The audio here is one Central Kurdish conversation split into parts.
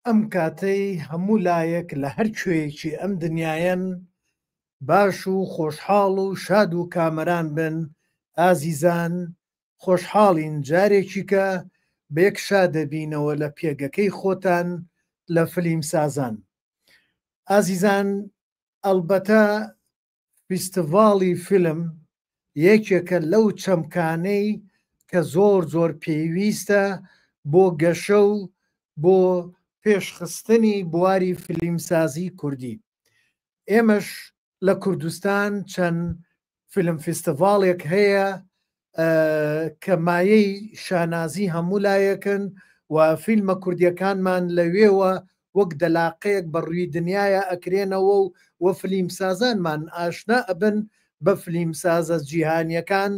ئەم کاتەی هەموو لایەک لە هەر کوێیەکی ئەم دنیایەن باش و خۆشحاڵ و شاد و کامەران بن. ئازیزان خۆشحاڵین جارێکیکە بەیەکشا دەبینەوە لە پێگەکەی خۆتان لە فلیم سازان. ئازیزان ئەلبەتە فیستیڤاڵی فیلم یەکێکە لەو چەمکانەی کە زۆر پێویستە بۆ گەشە و بۆ پێشخستنی بواری فیلمسازی کوردی. ئێمەش لە کوردستان چەند فیلم فیستیڤاڵێک هەیە کە مایەی شانازی هەموو لایەکن و فیلمە کوردیەکانمان لەوێوە وەک دەلاقەیەک بەڕووی دنیاە ئەکرێنەوە و فیلمسازانمان ئاشنا ئەبن بە فیلمسازە جیهانیەکان.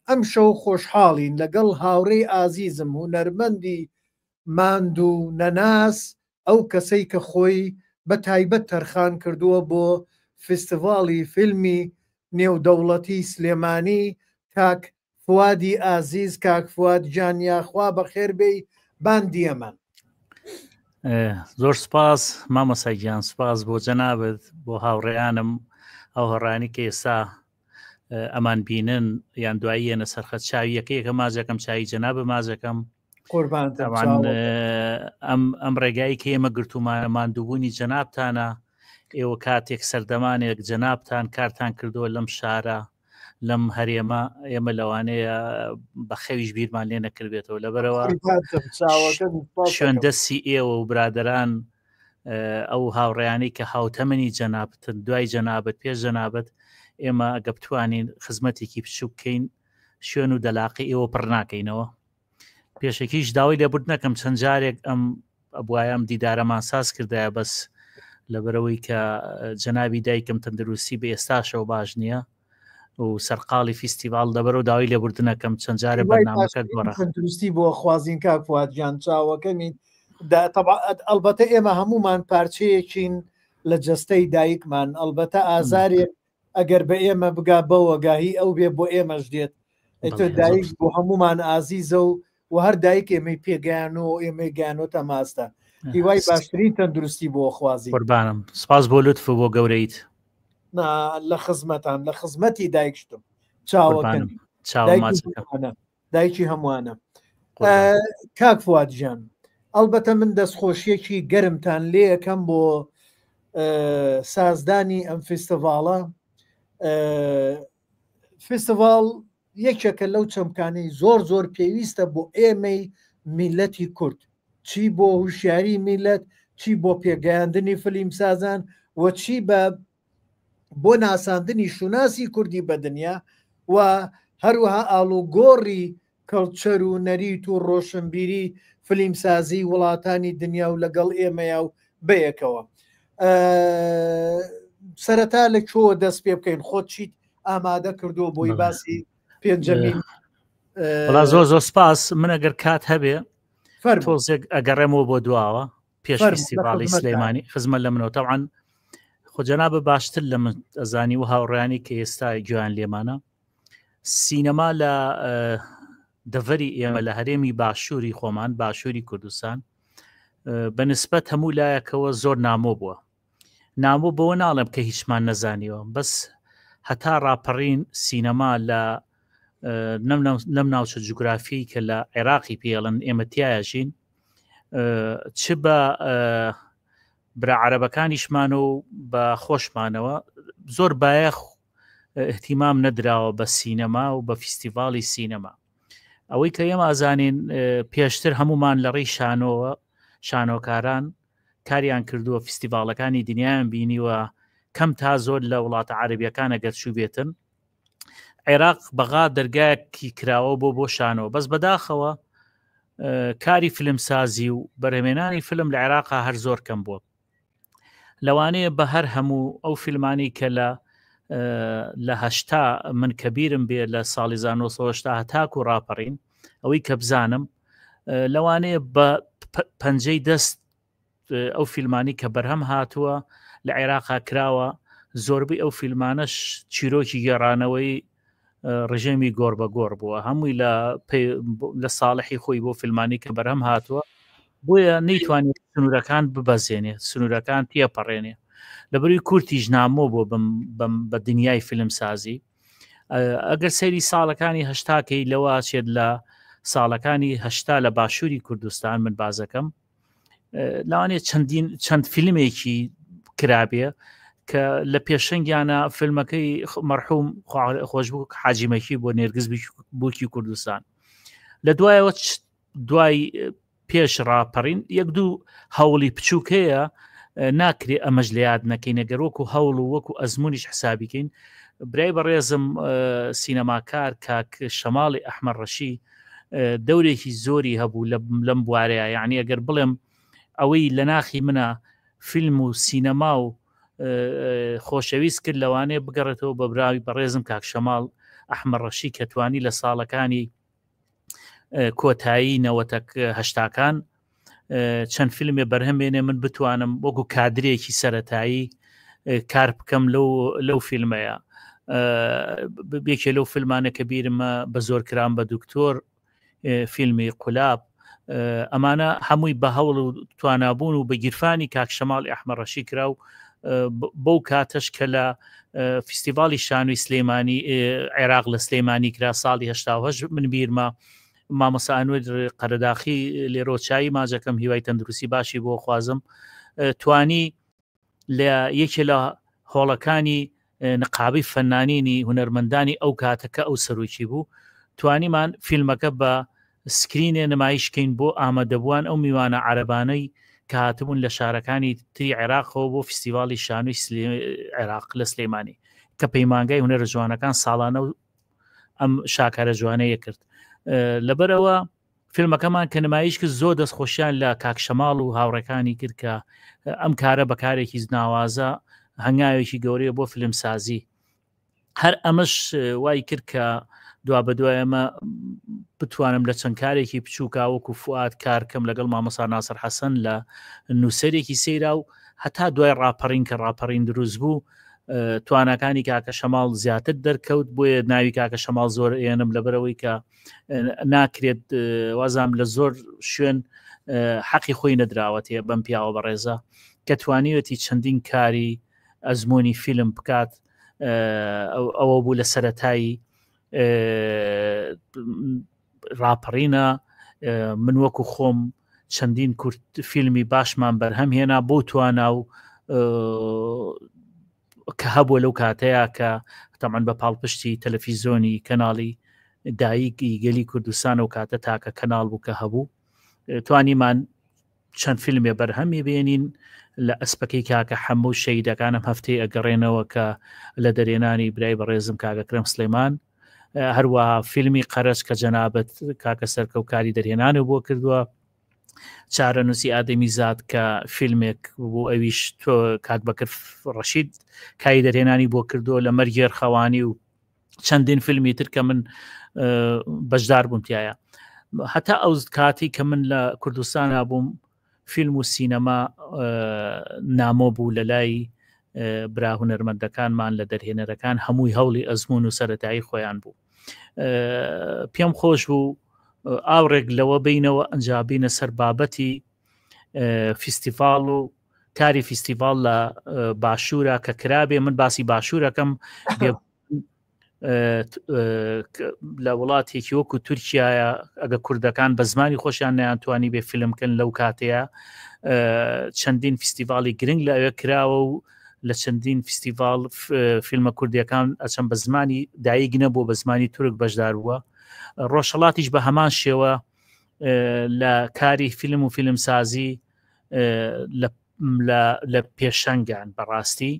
ئەم شەو خۆشحاڵین لەگەڵ هاوڕێی ئازیزم هونەرمەندی ماند و نەناس، ئەو کەسەی کە خۆی بە تایبەت تەرخان کردووە بۆ فیستیڤاڵی فیلمی نێودەوڵەتی سلێمانی. کاک فوادی ئازیز، کاک فواد گیان یاخوا بەخێربێی باندیەمان. زۆر سپاس مامۆسای گیان، سپاس بۆ جەنابەت، بۆ هاوڕێیانم ئەو هەڕانی کە ئێستا ئەمان بینن یان دواییەنە سەرخەت چاوی یەکەیەکە مازەکەم چاوی جەنابە مازەکەم ئەم ڕێگایی کە ئێمە گرتومانە ماندووبوونی جەنابتانە. ئێوە کاتێک سەردەمانێک جەنابتان کارتان کردووە لەم شارە لەم هەرێمە، ئێمە لەوانەیە بە خەویش بیرمان لێ نەکردێتەوە. لەبەرەوە شوێن دەستی ئێوە و برادران ئەو هاوڕێیانەی کە هاوتەمەنی جەنابەتن، دوای جەنابەت پێش جەنابەت، ئێمە ئەگە بتوانین خزمەتێکی بچوو بکەین شوێن و دەلاقی ئێوە پڕ ناکەینەوە. پێشەکیش داوای لێبورد نەکەم چەند جارێک ئەم ئەبوایم دیدارەمان ساز کردایە، بەس لەبەرەوەی کە جەنابی دایکم تەندروستی بە ئێستاشەوە باش نییە و سەرقاڵی فیستیڤال دەبەرەوە داوای لێبوردنەکەم چەند جارە بەرنامەکە گۆڕە تەندروستی بۆ خوازین کاک فوادجان چاوەکەمین. ئەلبەتە ئێمە هەمومان پارچەیەکین لە جەستەی دایکمان. ئەلبەتە ئازارێک ئەگەر بە ئێمە بگا بەوەگاهی ئەو بێ بۆ ئێمەش دێت. تۆ دایک بۆ هەمومان ئازیزە و هەر دایک ئێمەی پێگەیانەوە ئێمە گیانۆتە ماستە. هیوای باشترین تەندروستی بۆ خوازی. قوربانم، سپاس بۆ لوتف بۆ گەورەیت. لە خزمەتان لە خزمەتی دایکشتم چاوەکەن دایکی هەمووانە. کاک فوادجان، ئەلبەتە من دەستخۆشیەکی گەرمتان لێ یەکەم بۆ سازدانی ئەم فیستیڤاڵە. فیستیڤاڵ یەکێکە لەو چەمکانەی زۆر پێویستە بۆ ئێمەی میلەتی کورد، چی بۆ هوشیاری میلەت، چی بۆ پێگەیاندنی فیلمسازان و چی بۆ ناساندنی شوناسی کوردی بە دنیا و هەروەها ئاڵوگۆڕی کەڵچەر و نەریت و ڕۆشنبیری فیلمسازی وڵاتانی دنیا و لەگەڵ ئێمەیە و بەیەکەوە. سەرەتا لە کۆ دەست پێ بکەین، خۆت چیت ئامادە کردو بۆی باسی پێنجەمین؟ زۆر سپاس. من ئەگەر کات هەبێ تۆزێک ئەگەڕێمەوە بۆ دواوە پێش فیستیڤاڵی سلێمانی خزمەت لە منەوە. تەبعاً خۆجەنابە باشتر لە من ئەزانی و هاوڕێیانی کە ئێستا گوێیان لێمانە، سینەما لە دەڤەری ئێمە لە هەرێمی باشووری خۆمان، باشووری کوردستان، بەنسبەت هەموو لایەکەوە زۆر نامۆ بووە. نامۆ بەوە ناڵێم کە هیچمان نەزانیوە، بەس هەتا ڕاپەڕین سینەما لەم ناوچە جوگرافی کە لە عێراقی پێڵن ئێمە تایەژین، چ بە برا عەرەبەکانیشمان و بە خۆشمانەوە زۆر بایەخ احتیمام نەدراوە بە سینەما و بە فیستیڤاڵی سینەما. ئەوەی کە ئێمە ئازانین پێشتر هەمومان لە ڕێی شانۆوە شانۆکاران کاریان کردووە، فیستیڤاڵەکانی دنیایان بینیوە، کەم تا زۆر لە وڵاتە عەرەبیەکانە گەرچوو بێتن. عێراق بەغا دەرگایەکی کراوە بۆ شانۆ، بەس بەداخەوە کاری فیلمسازی و بەرهەمێنانی فیلم لە عێراقا هەر زۆر کەم بووە. لەوانەیە بە هەر هەموو ئەو فیلمانی کە لە هەشتا من کەبیرم بێ لە ساڵی 1970 هەتاکو ڕاپەڕین، ئەوەی کە بزانم لەوانەیە بە پەنجەی دەست ئەو فیلمانی کە بەرهەم هاتووە لە عێراقا کراوە، زۆربەی ئەو فیلمانەش چیرۆکی گێڕانەوەی ڕژێمی گۆڕ بە گۆڕ بووە، هەمووی لە ساڵحی خۆی بۆ فیلمانی کە بەرهەم هاتووە بۆیە نەیتوانێت سنوورەکان ببەزێنێت سنوورەکان تێپەڕێنێ لەبەروی کورتیش نامۆ بۆ بە دنیای فیلمسازی ئەگەر سەیری ساڵەکانی هەشتاکەی لەوە چێت لە ساڵەکانی هەشتا لە باشووری کوردستان من بازەکەم لەوانێت چەند فیلمێکی کرابێ کە لە پێشنگیانە فیلمەکەی مەرحوم خۆشببوو حاجیمەکی بۆ نێرگز بووکی کوردستان لە دوایەوە دوای پێش ڕاپەڕین یەک دوو هەوڵی بچووکەیە ناکرێ ئەمەش لە یاد نەکەین نەگەر وەکو هەوڵ و وەکو ئەزمونیش حسابیکەین برای بەڕێزم سینەماکار کاک شەماڵی ئەحمەد ڕەشی دەورێکی زۆری هەبوو لەم بوارەیە یعنی ئەگەر بڵێم ئەوەی لە ناخی منە فیلم و سینەما و خۆشەویست کرد لەوانەیە بگەڕێتەوە بە براوی بەڕێزم کاک شەماڵ ئەحمەد ڕەشی کە توانی لە ساڵەکانی کۆتایی نەوەتەک هەشتاکان چەند فیلمێ بەرهەمێنێ من بتوانم وەکو کادرێکی سەرەتایی کار بکەم لەو فیلمەیە بێکێ لەو فیلمانە کە بیرمە بە زۆر کرام بە دکتۆر فیلمی قولاب ئەمانە هەمووی بە هەوڵ و توانابوون و بە گیرفانی کاک شەماڵی ئەحمەد ڕەشی کرا و بەو کاتەش کە لە فیستیڤاڵی شانووی سلێمانی عێراق لە سلێمانی کرا ساڵی هەشتا من بیرمە مامۆستا ئەنوێر قەرەداخی لێرۆچایی ماجەکەم هیوای تەندروستی باشی بۆ خوازم توانی لە یەکێ لە هۆڵەکانی نقابی فەنانینی هونەرمەندانی ئەو کاتەکە ئەو سەرۆکی بوو توانیمان فیلمەکە بە سکرینێ نمایشکەین بۆ ئامادەبووان ئەو میوانە عەرەبانەی کە هاتبوون لە شارەکانی تری عێراقەوە بۆ فیستیڤاڵی شانووی عێراق لە سلێمانی کە پەیمانگای هونەرە جوانەکان ساڵانە و ئەم شاکارە جوانەیە کرد لەبەرەوە فیلمەکەمان کە نمایش کرد زۆر دەستخۆشیان لە کاک شەماڵ و هاوڕەکانی کرد کە ئەم کارە بەکارێکی ناوازە هەنگاوێکی گەورەیە بۆ فیلمسازی هەر ئەمەش وای کرد کە دوا بە دوای ئەمە بتوانم لە چەند کارێکی بچووکە وەکو فواد کارکەم لەگەڵ مامۆستا ناسر حەسەن لە نووسەرێکی سەیرا و هەتا دوای ڕاپەڕین کە ڕاپەڕین دروست بوو توانەکانی کاکە شەماڵ زیاتر دەرکەوت بۆیە ناوی کاکە شەماڵ زۆر ئێنم لەبەرەوەی کە ناکرێت وازام لە زۆر شوێن حەقی خۆی نەدراوەتێ بەم پیاوە بەڕێزە کە توانیوەتی چەندین کاری ئەزمۆنی فیلم بکات ئەوە بوو لە سەرەتایی ڕاپەڕینە من وەکو خۆم چەندین کورت فیلمی باشمان بەرهەم هێنا بۆ توانا و کە هەبووە لەو کاتەیە کە تەمان بە پاڵپشتی تەلەڤیزۆنی کەناڵی دایکی گەلی کوردستان و کاتە تاکە کەناڵ بوو کە هەبوو توانیمان چەند فیلمێ بەرهەمی بێنین لە ئەسپەکەی کاکە هەموو شەیدەکانم هەفتەی ئەگەڕێنەوە کە لە دەرێنانی برای بەڕێزم کاکە کرێم سلێمان هەروەها فیلمی قەرەج کە جەنابەت کاکە سەرکەوکاری دەرهێنانە بۆ کردووە چارەنووسی ئادەمی زاد کە فیلمێک بۆ ئەویش تۆ کاک بەکر ڕەشید کاری دەرهێنانی بۆ کردووە لە مەرگێر خەوانی و چەندین فیلمی تر کە من بەشدار بووم تایە هەتا ئەو کاتی کە من لە کوردستان بووم فیلم و سینەما نامۆ بوو لە لای برا هونەرمەندەکانمان لە دەرهێنەرەکان هەمووی هەوڵی ئەزمون و سەرەتایی خۆیان بوو پێم خۆش بوو ئاوڕێک لەوە بینەوە ئەنجابینە سەر بابەتی فیستیڤاڵ و کاری فیستیڤاڵ لە باشوورە کە کرابێ من باسی باشوورەکەم لە وڵاتێکی وەکو تورکیایە ئەگە کوردەکان بە زمانی خۆشیان نەیانتوانی بێ فیلمکەن لەو کاتەیە چەندین فیستیڤاڵی گرنگ لەوێ کراوە و لە چەندین فیستیڤاڵ فیلمە کوردیەکان ئەچەند بە زمانی دایک نەبوو بە زمانی تورک بەشدار بووە ڕۆژهەڵاتیش بە هەمان شێوە لە کاری فیلم و فیلمسازی لە پێشەنگان بەڕاستی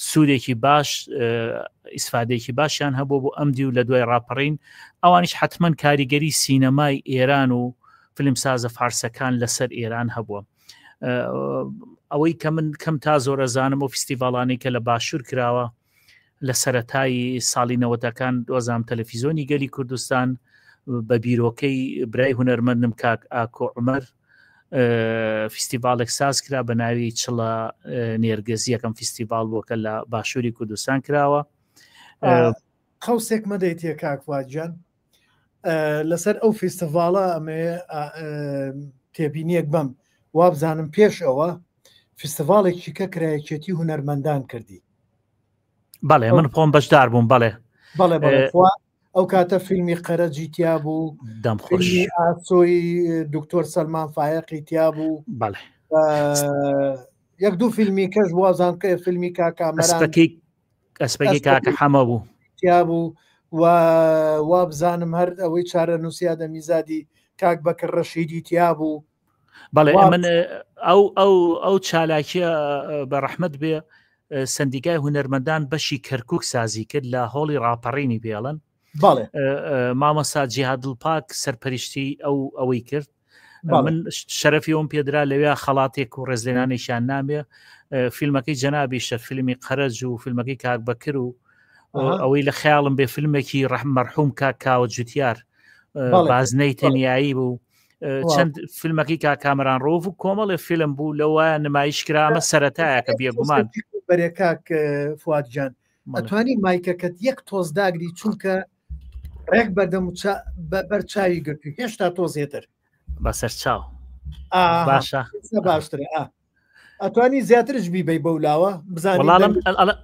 سوودێکی باش ئیسفادێکی باشیان هەبوو بۆ ئەمدی و لە دوای ڕاپەڕین ئەوانیش حتمما کاریگەری سینەمای ئێران و فیلمسازە فارسەکان لەسەر ئێران هەبووە ئەوەی کە من کەم تا زۆرەزانم و فیستیڤاڵانی کە لە باشوور کراوە لە سەرەتایی ساڵی نەوەتەکان دۆزام تەلەڤیزۆنی گەلی کوردستان بە بیرۆکەی برای هونەرمەندم کاک ئاکۆ عومەر فیستیڤاڵێک ساز کرا بە ناوی چڵە نێرگەزی یەکەم فیستیڤاڵ بۆکە لە باشووری کوردستان کراوە قەوسێک مەدەیت کاک فوادجان لەسەر ئەو فیستڤالە ئەمێ تێبینیەک بم وابزانم پێش ئەوە فیستڤالێکی کە کرایەکێتی هونەرمەندان کردی بەڵێ من خۆم بەشدار بووم بەڵێ ئەو کاتە فیلمی قەرەجی تیا بوو دەمخۆشی ئاسۆی دکتۆر سەلمان فایقی تیا بوو بەڵێ یەک دوو فیلمی کەش وازان کە فیلمی کاکامەران ئەسپەکی کاکە حەمە بوو تیا بوو وا بزانم هەر ئەوەی چارە نووسیا دەمیزادی کاک بەکر ڕەشیدی تیا بوو بەڵێ من ئەو چالاکیە بە ڕەحمەت بێ سندیکای هونەرمەندان بەشی کەرکک سازی کرد لە هۆڵی ڕاپەڕینی پێڵن مامەسا جیهادڵپاک سەرپەرشتی ئەوەی کرد من شەرەفی ئەوم پێدرا لەوێ خەڵاتێک و ڕێزلێنانێکیان نامێ فیلمەکەی جەنابیشە فیلمی قەرەج و فیلمەکەی کاک بەکر و ئەوەی لە خەیاڵم بێ فیلمێکی مەرحوم کاکاوە جوتیار بازنەی تەنیایی بوو چەند فیلمەکەی کاکامەران ڕۆڤ و کۆمەڵێ فیلم بوو لەوە نمایشکرامە سەرەتایە کە بێگومان بەرێ کاک فوادجان ئەتوانی مایکەکەت یەک تۆز داگری چونکە ڕێک بەدەم بەرچاوی گرتی هێشتا تۆزێتر بەسەر چاو باشە باشترە ئەتوانی زیاترش بیبەی بەولاوە بزانم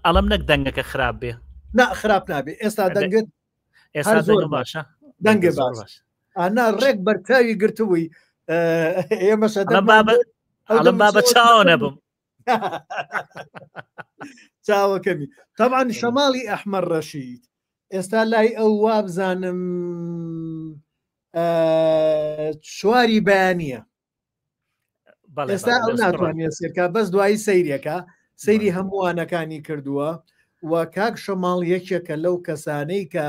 ئەڵم نەک دەنگەکە خراپ بێ نا خراپ نابێ ئێستا دەنگت ئێستا زۆر باشە دەنگە باش ئانا ڕێک بەرچاوی گرتبووی ئێمەشە ئەڵم با بە چاوە نەبم چاوەکەمی طبعا شەماڵی ئەحمەد ڕەشید ئێستا لای ئەو وابزانم شواری بەیانیە ئێستا ئەو ناتوانێت سێرکە بەس دوایی سەیرێکە سەیری هەمووانەکانی کردووە و کاک شەماڵ یەکێکە لەو کەسانەی کە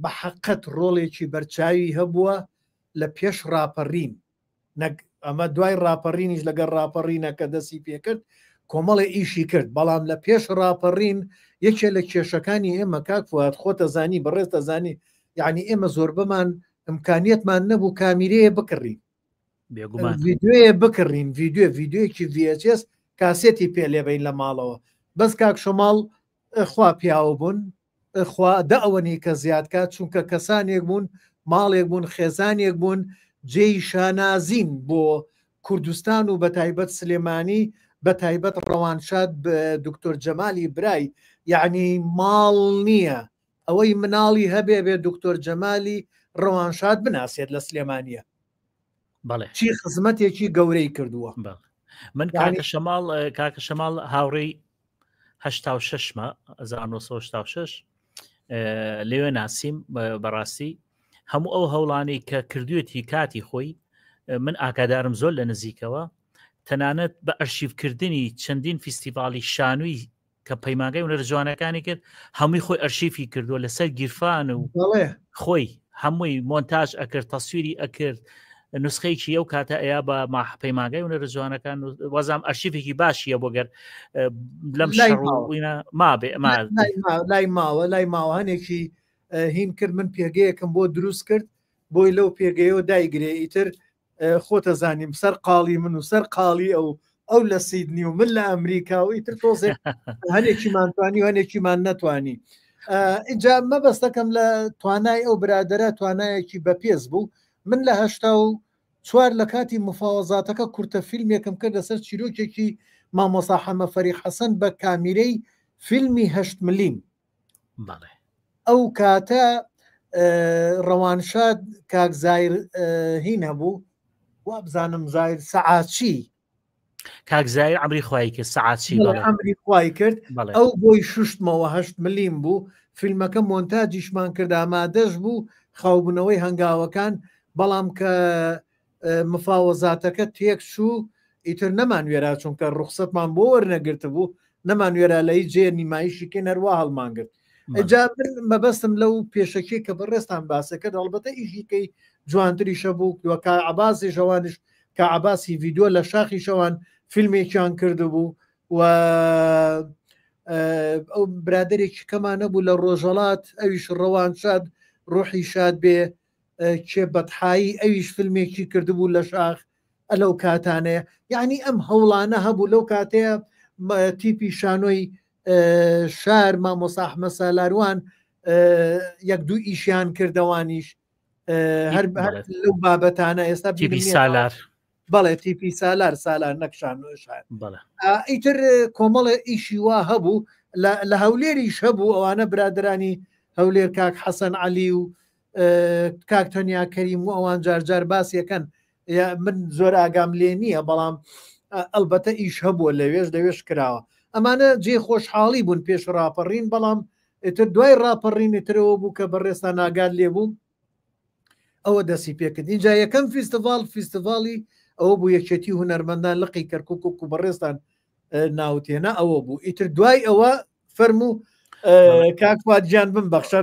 بە حەقەت ڕۆڵێکی بەرچاوی هەبووە لە پێش ڕاپەڕین ئەمە دوای ڕاپەڕینیش لەگەڵ ڕاپەڕینە کە دەستی پێکرد کۆمەڵی ئیشی کرد بەڵام لە پێش ڕاپەڕین یەکێ لە کێشەکانی ئێمە کاک فواد خۆتە زانی بەڕێستە زانی یعنی ئێمە زۆر بەمان ئەمکانیەتمان نەبوو کامیرەیە بکڕین ڤیددیوێ بکڕین ڤیددیوەیەکی VHS کاسێتی پێ لێبین لە ماڵەوە بەس کاک شەماڵ خوا پیاوە بوون خوا دە ئەوەنی کە زیادکات چونکە کەسانێک بوون ماڵێک بوون خێزانێک بوون جێی شانازین بۆ کوردستان و بە تایبەت سلێمانی بە تایبەت ڕەوانشاد بە دکتۆر جەمالی برای یعنی ماڵ نییە ئەوەی مناڵی هەبێ بێ دکتۆر جەمالی ڕەوانشاد بناسێت لە سلێمانیە بەڵێ چی خزمەتێکی گەورەی کردووە من کاکە شەماڵ هاوڕێی 86مە 1986 لێوێ ناسیم بەڕاستی هەموو ئەو هەوڵانی کە کردوێتی کاتی خۆی من ئاکادارم زۆر لە نزیکەوە تەنانەت بە ئەرشیفکردنی چەندین فیستیڤالی شانووی کە پەیمانگەی هونەرە جوانەکانی کرد هەمووی خۆی ئەرشیفی کردووە لەسەر گیرفان و خۆی هەمووی مۆنتاژ ئەکرد تەسویری ئەکرد نسخەیەکی ئەو کاتە ئەیە بە پەیمانگەی هونەرە جوانەکان وەزام ئەرشیفێکی باشیە بۆ گەر لەم لای ماوە هەنێکی هین کرد من پێگەیەکم بۆ دروست کرد بۆی لەو پێگەیەوە دایگرێ ئیتر خۆتە زانیم سەر قاڵی من و سەر قاڵی ئەو لە سیدنی و من لە ئەمریکا و ئیتر تۆزێک هەنێکیمانتوانی و هەنێکیمان نەتوانی اینجا مەبەستەکەم لە توانای ئەو برادرە توانایەکی بەپێز بوو من لە 84 لە کاتی مفاوەزاتەکە کورتە فیلمێکم کرد لەسەر چیرۆکێکی مامۆستا حەمە فەریق حەسەن بە کامیرەی فیلمی 8 ملیم ئەو کاتە ڕەوانشاد کاک زایر هین هەبوو وا بزانم زایر سەعاچی کاک زایر ئەمری خوای کرد سەعاچی ئەمری خوای کرد ئەو بۆی شوشتمەوە 8 ملیم بوو فیلمەکە مۆنتاجیشمان کرد ئامادەش بوو خاوبوونەوەی هەنگاوەکان بەڵام کە مفاوەزاتەکە تێک چوو ئیتر نەمانوێرا چونکە ڕوخسەتمان بۆ وەرنەگرتە بوو نەمانوێرا لەی جێ نیمایشی نەروە هەڵمانگرت ئەجا مەبەستم لەو پێشەکەی کە بەڕێستان باسەکە ئەڵبەتە ئیشیکەی جوانتریشە بوو کە عباسی شەوانش کە عباسی ڤیددیۆ لە شاخی شەوان فیلمێکیان کرده بوو و ئەو برادێکی کەمانە بوو لە ڕۆژەڵات ئەویش ڕەوانشاد ڕۆحی شاد بێ کێ بەتحایی ئەویش فیلمێکی کردبوو لە شاخ لەو کاتانەیە یعنی ئەم هەوڵانە هەبوو لەو کاتەیە تیپی شانۆی شار مامۆستا ئەحمەد سالاروان یەک دوو ئیشیان کردەوانیش هەر لەو بابەتانە ئێستا سالار بەڵێ تیپی سالار نەکشان ئیتر کۆمەڵە ئیشی وا هەبوو لە هەولێریش هەبوو ئەوانە برادرانی هەولێر کاک حەسەن عەلی و کاک تەنیا کەریم و ئەوان جارجار باسیەکەن من زۆر ئاگام لێ نییە بەڵام ئەلبەتە ئیش هەبووە لەوێش کراوە ئەمانە جێ خۆشحاڵی بوون پێش ڕاپەڕین بەڵام ئتر دوای ڕاپەڕینترەوە بوو کە بەڕێستا ناگات لێبوو ئەوە دەسی پێکرد اینجا یەکەم فیستیڤاڵی ئەوە بوو یەکێتی هونەرمەندان لقی کەرکک و بەڕێستان ناوتێنە ئەوە بوو ئیتر دوای ئەوە فەرموو کاکواتجیان بمبەخشە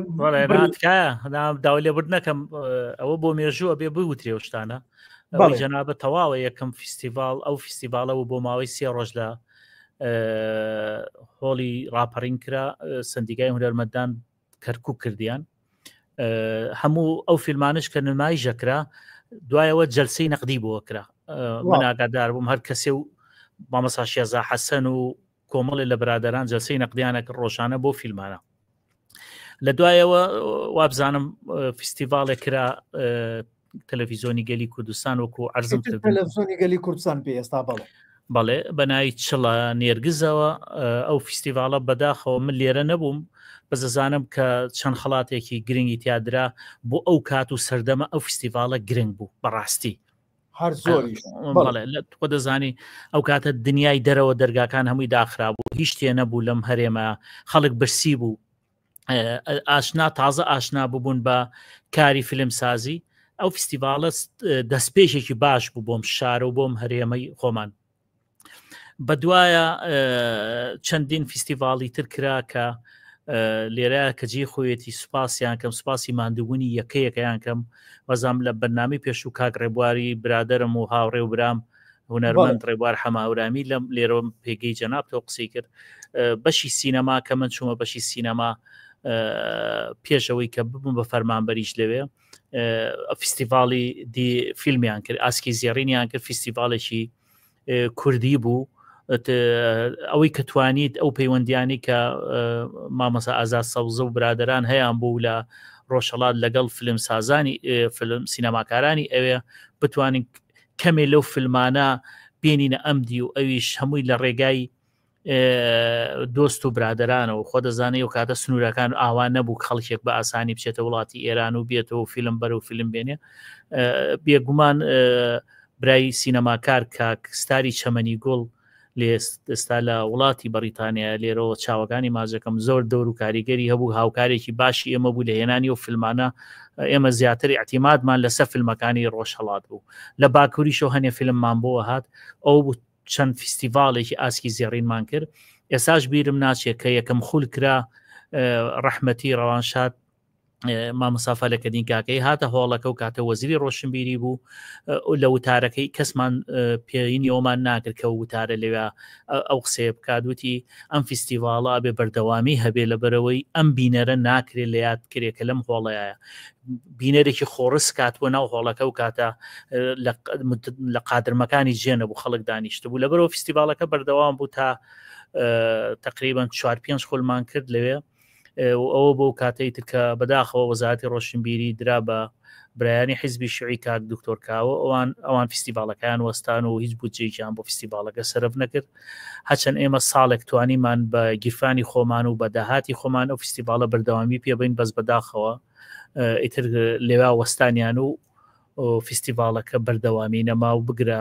داوای لێبرد نەکەم ئەوە بۆ مێژووە بێ بوترێ شتانە جەنابەت تەواوە یەکەم فیستیڤال ئەو فیستیڤالەوە بۆ ماوەی 3 ڕۆژ لە هۆڵی ڕاپەڕین کرا سندیگای هونەرمەندان کەرکوو کردیان هەموو ئەو فیلمانش کە نمایی ژەکرا دوایەوە جەلسەی نەقدی بۆ کرا من ئاگادار بووم هەر کەسێ و مامەسا شێزا حەسەن و کۆمەڵی لە برادران جەلسەی نەقدیانە ڕۆژانە بۆ فیلمانە لە دوایەوە وابزانم فیستیڤالێک کرا تەلەڤیزۆنی گەلی کوردستان وەکو عەرزم کرد تەلەڤیزۆنی گەلی کوردستان پێ ئێستا بەڵێ بەناوی چڵە نێرگزەوە ئەو فیستیڤالە بەداخەوە من لێرە نەبووم بەزەزانم کە چەند خەڵاتێکی گرنگی تیادرا بۆ ئەو کات و سەردەمە ئەو فیستیڤالە گرنگ بوو بەڕاستی هەر زۆری خۆ دەزانی ئەو کاتە دنیای دەرەوە دەرگاکان هەمووی داخرا بوو هیچ تێ نەبوو لەم هەرێمە خەڵک برسی بوو ئاشنا تازە ئاشنا ببوون بە کاری فیلمسازی ئەو فیستیڤالە دەستپێشێکی باش بوو بۆم شارە و بۆم هەرێمەی خۆمان بەدوایە چەندین فیستیڤاڵی تر کرا کە لێرە کەجی خۆیەتی سوپاسیان کەم سوپاسی ماندووبوونی یەکەیەکەیان کەم وەزام لە بەرنامی پێش و کاک ڕێبواری برادرم و هاوڕێ و برام هونەرمەند ڕێبوار حەماورامی لەم لێرەوە پێگەی جەناب تۆ قسەی کرد بەشی سینەما کە من چوومە بەشی سینەما پێشەوەی کە ببووم بە فەرمانبەریش لەوێ فیستیڤاڵی دی فیلمیان کرد ئاسکی زێڕینیان کرد فیستیڤاڵێکی کوردی بوو ئەوەی کە توانیت ئەو پەیوەندیانی کە مامەسا ئازاد سەوزە و برادران هەیەیان بوو لە ڕۆژهەڵات لەگەڵ فیلم سازانی فیلم سینەماکارانی ئەوێ بتوانین کەمێ لەو فیلمانە بێنینە ئەمدی و ئەویش هەمووی لە ڕێگای دۆست و برادرانەوە خۆ دەزانێت و کاتە سنوورەکان ئاوان نەبوو خەڵکێک بە ئاسانی بچێتە وڵاتی ئێران و بێتەوە فیلم بەر و فیلم بێنێ بێگومان برای سینەماکار کاک ستاری چەمەنی گوڵ لێستا لە وڵاتی بەریتانیا لێرەوە چاوەکانی ماجەکەم زۆر دەور و کاریگەری هەبوو هاوکارێکی باشی ئێمە بوو لە هێنانی و فیلمانە ئێمە زیاتر اعتیمادمان لەسەر فیلمەکانی ڕۆژهەڵات بوو لە باکووریشەوە هەنێ فیلممان بۆ هات ئەو بوو چەند فیستیڤاڵێکی ئاسکی زێڕینمان کرد ئێساش بیرم ناچێت کە یەکەم خول کرا ڕەحمەتی ڕەوانشاد مامەسافە لە کەدین کاکەی هاتە هۆڵەکە و کاتە وەزیری ڕۆشنبیری بوو لە وتارەکەی کەسمان پێینیەوەمان ناکرد کە وتارە لەوێ ئەو قسێ بکاتوتی ئەم فیستیڤاڵە بێ بەردەوامی هەبێ لە بەرەوەی ئەم بینەرە ناکرێت لە یاد کرێکە لەم هۆڵەیە بینەرێکی خۆڕس کاتوە ناو هۆڵەکە و کاتە لە قادرمەکانی جێنە بوو خەڵک دانیشت بوو لەبەرەوە فیستیڤاڵەکە بەردەوام بوو تا تقریبان 4-5 خۆلمان کرد لەوێ ئەوە بۆ کاتەی ترکە بەداخەوە وەزارەتی ڕۆشنبیری درا بە برایانی حیزبی شیوعی کاک دکتۆر کاوە ئەوان فیستیڤاڵەکان وەستان و هیچ بودجێکیان بۆ فیستیڤاڵەکە سەرف نەکرد هەچەند ئێمە ساڵێک توانیمان بە گیرفانی خۆمان و بە داهاتی خۆمان ئەو فیستیڤاڵە بەردەوامی پێبین بەس بەداخەوە ئیتر لێوا وەستانیان و فیستیڤاڵەکە بەردەوامی نەما و بگرە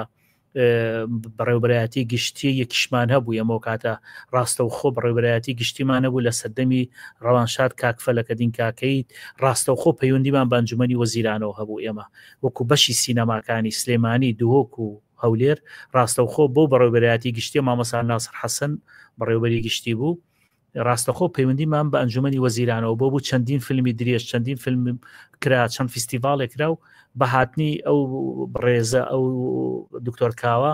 بەڕێوبەرایەتی گشتی یەکیشمان هەبوو ئەمە کاتە ڕاستە و خۆ بەڕێوبەرایەتی گشتیمان هەبوو لە سەردەمی ڕەوانشاد کاکفەلەکە دین کاکەیت ڕاستە و خۆ پەیوەندیمان بە ئەنجومەنی وەزیرانەوە هەبوو ئێمە وەکو بەشی سینەماکانی سلێمانی دووهۆک و هەولێر ڕاستە و خۆ بۆ بەڕێوبەرایەتی گشتی مامەسا ناسر حەسەن بەڕێوبەری گشتی بوو ڕاستەخۆ پەیوەندیمان بە ئەنجومەنی وەزیرانەوە بۆ بوو چەندین فیلمی درێژ چەندین فیلم کرا چەند فیستیڤاڵێک کرا و بە هاتنی ئەو ڕێزە ئەو دکتۆر کاوە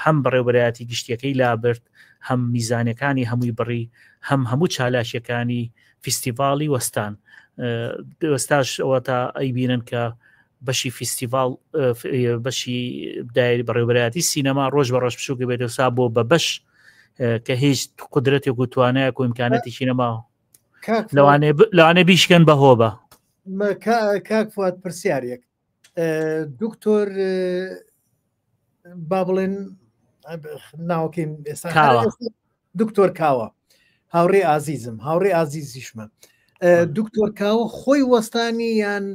هەم بەڕێوبەرایەتی گشتیەکەی لابرد هەم میزانەکانی هەمووی بڕی هەم هەموو چالاشیەکانی فیستیڤاڵی وەستان وەستاش ئەوە تا ئەیبینن کە بەشی فیستیڤاڵ بەشی دایری بەڕێوبەرایەتی سینەما ڕۆژ بە ڕۆژ بچووکە بێتەوە بۆ بە بەش کە هیچ قدرەتێک و توانایەک و ئیمکانەتێکی نەماوە لەوانێ بیشکەن بەهۆ بە کاک فواد پرسیارێک دکتۆر با بڵێن ناوکەین دکتۆر کاوە هاوڕێ ئازیزم هاوڕێ ئازیزیشمە دکتۆر کاوە خۆی وەستانی یان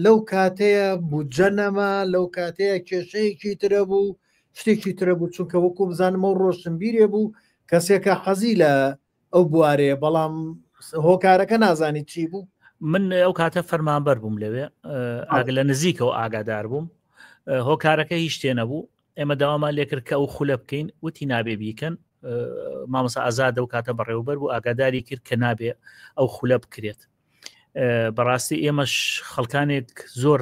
لەو کاتەیە بوو جەنەما لەو کاتەیە کێشەیەکی ترە بوو شتێکی ترە بوو چونکە وەکو بزانمە و ڕۆشنبیرێ بوو کەسێکە حەزی لە ئەو بوارەیە بەڵام هۆکارەکە نازانی چی بوو من ئەو کاتە فەرمانبەر بووم لەوێ ئاگە لە نزیکەوە ئاگادار بووم هۆکارەکە هیچ شتێ نەبوو ئێمە داوامان لێکرد کە ئەو خولە بکەین وتی نابێ بیکەن مامۆستا ئازادە و کاتە بەڕێوەبەر بوو ئاگاداری کرد کە نابێ ئەو خولە بکرێت بەڕاستی ئێمەش خەڵکانێک زۆر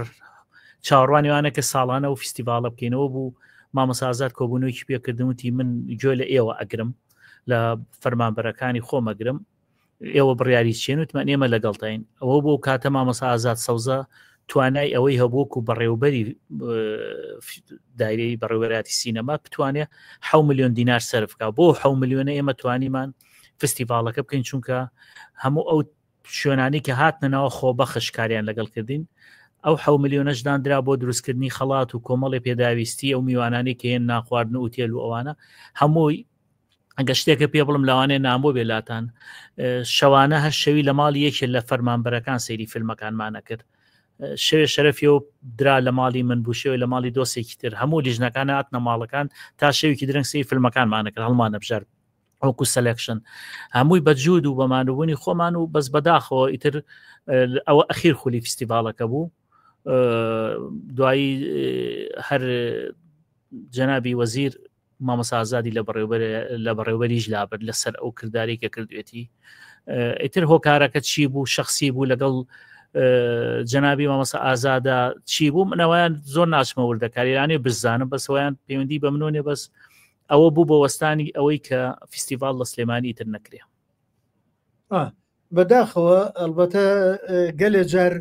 چاوەڕوانیوانە کە ساڵانە و فستیڤالە بکەینەوە بوو مامۆستا ئازاد کۆبوونەوەیکی پێکردنوتی من گوێ لە ئێوە ئەگرم لە فەرمانبەرەکانی خۆم ئەگرم ئێوە بڕیاری چێن وتمان ئێمە لەگەڵتین ئەوە بۆ کاتە مامۆستا ئازاد سەوزە توانای ئەوەی هەبووکو بەڕێوەبەری دایرەی بەڕێوەبەراتی سینەما بتوانێت 7 ملیۆن دینار سەرفکە بۆ 7 ملیۆنە ئێمە توانیمان فستیڤالەکە بکەین چونکە هەموو ئەو شوێنانی کە هاتنەوە خۆبەخش کاریان لەگەڵ کردین ئەو 7 ملیۆنەش دانرا بۆ دروستکردنی خەڵات و کۆمەڵی پێداویستی ئەو میوانانی کە هێن ناخواردن و ئوتێل و ئەوانە هەمووی ئەگە شتێکە پێ بڵم لەوانێ نامۆ بێلاتان شەوانە هەر شەوی لە ماڵی یەکێ لە فەرمانبەرەکان سەیری فیلمەکانمانە کرد شەوێ شەرەفیەوە درا لە ماڵی من بوو شێوە لە ماڵی دۆستێکی تر هەموو لیژنەکان هاتنە ماڵەکان تا شەوێکی درەنگ سەیری فیلمەکانمانە کرد هەڵمانە بژار وەکو سەلێکشن هەمووی بەجود و بەمانوبوونی خۆمان و بەس بەداخەوە ئیتر ئەوە ئەخیر خولی فستیڤالەکە بوو دوایی هەر جەنابی وەزیر مامۆستا ئازادی لە بەڕێوەبەریش لابرد لەسەر ئەو کردارێک کە کردوێتی ئیتر هۆکارەکە چی بوو شخصی بوو لەگەڵ جەنابی مامۆستا ئازادە چی بوو منەوەیان زۆر ناچمە وردەکاریانێ بزانم بەسەوەیان پەیوەندی بە منۆنێ بەس ئەوە بوو بە وەستانی ئەوەی کە فستیڤال لە سلێمانی تر نەکرێ بەداخەوە ئەلبەتە گەلێ جار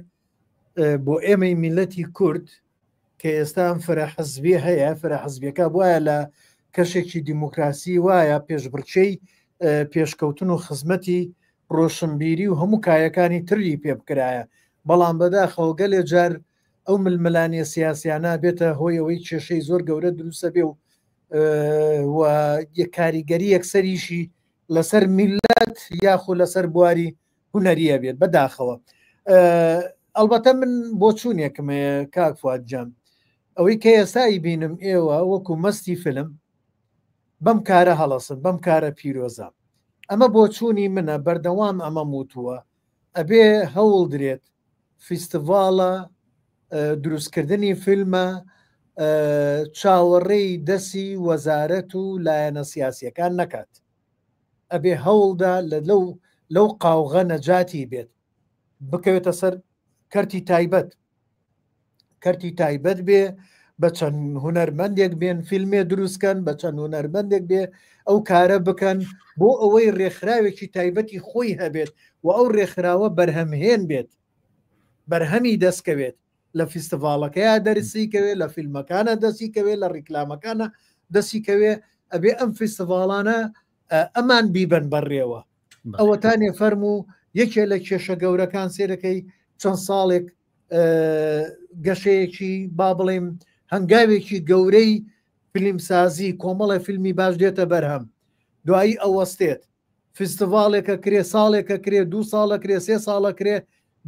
بۆ ئێمەی میلەتی کورد کە ئێستا ئەم فەرەحەزبی هەیە فەرەحەزبیەکە وایە لە کەشێکی دیموکراسی وایە پێشبڕکێی پێشکەوتن و خزمەتی ڕۆشنبیری و هەموو کایەکانی تری پێ بکرایە بەڵام بەداخەوە گەلێ جار ئەو ململانیە سیاسیانە بێتە هۆی ئەوەی کێشەی زۆر گەورە دروستە بێ و کاریگەری یەکسەریشی لەسەر میلەت یاخۆ لەسەر بواری هونەریە بێت بەداخەوە ئەلبەتە من بۆ چوونێکمێ کاک فواد جام ئەوەی کە ئێستایی بینم ئێوە وەکو مەستی فلم بەم کارە هەڵەسن بەم کارە پیرۆزە ئەمە بۆ چوونی منە بەردەوام ئەمە موتووە ئەبێ هەوڵ درێت فستیڤالە دروستکردنی فیلمە چاوەڕێی دەسی وەزارەت و لایەنە سیاسیەکان نەکات ئەبێ هەوڵدا لەو قاوغە نەجاتی بێت بکەوێتە سەر کەرتی تایبەت بێ بە چەند هونەرمەندێک بێن فیلمێ دروستکەن بە چەند هونەرمەندێک بێ ئەو کارە بکەن بۆ ئەوەی ڕێکخراوێکی تایبەتی خۆی هەبێت و ئەو ڕێکخراوە بەرهەمهێن بێت بەرهەمی دەستکەوێت لە فستیڤالەکەیە دەرسیکەوێ لە فیلمەکانە دەسیکەوێ لە ڕیکلامەکانە دەسیکەوێ ئەبێ ئەم فستیڤالانە ئەمان بیبن بەڕێوە ئەوەتانێ فەرم و یەکێ لە کێشە گەورەکان سێرەکەی چەند ساڵێک گەشەیەکی با بڵێم هەنگاوێکی گەورەی فیلمسازی کۆمەڵە فیلمی باش دێتە بەرهەم دوایی ئەوەستێت فستیڤالێکە کرێ ساڵێکە کرێ 2 ساڵە کرێ 3 ساڵە کرێ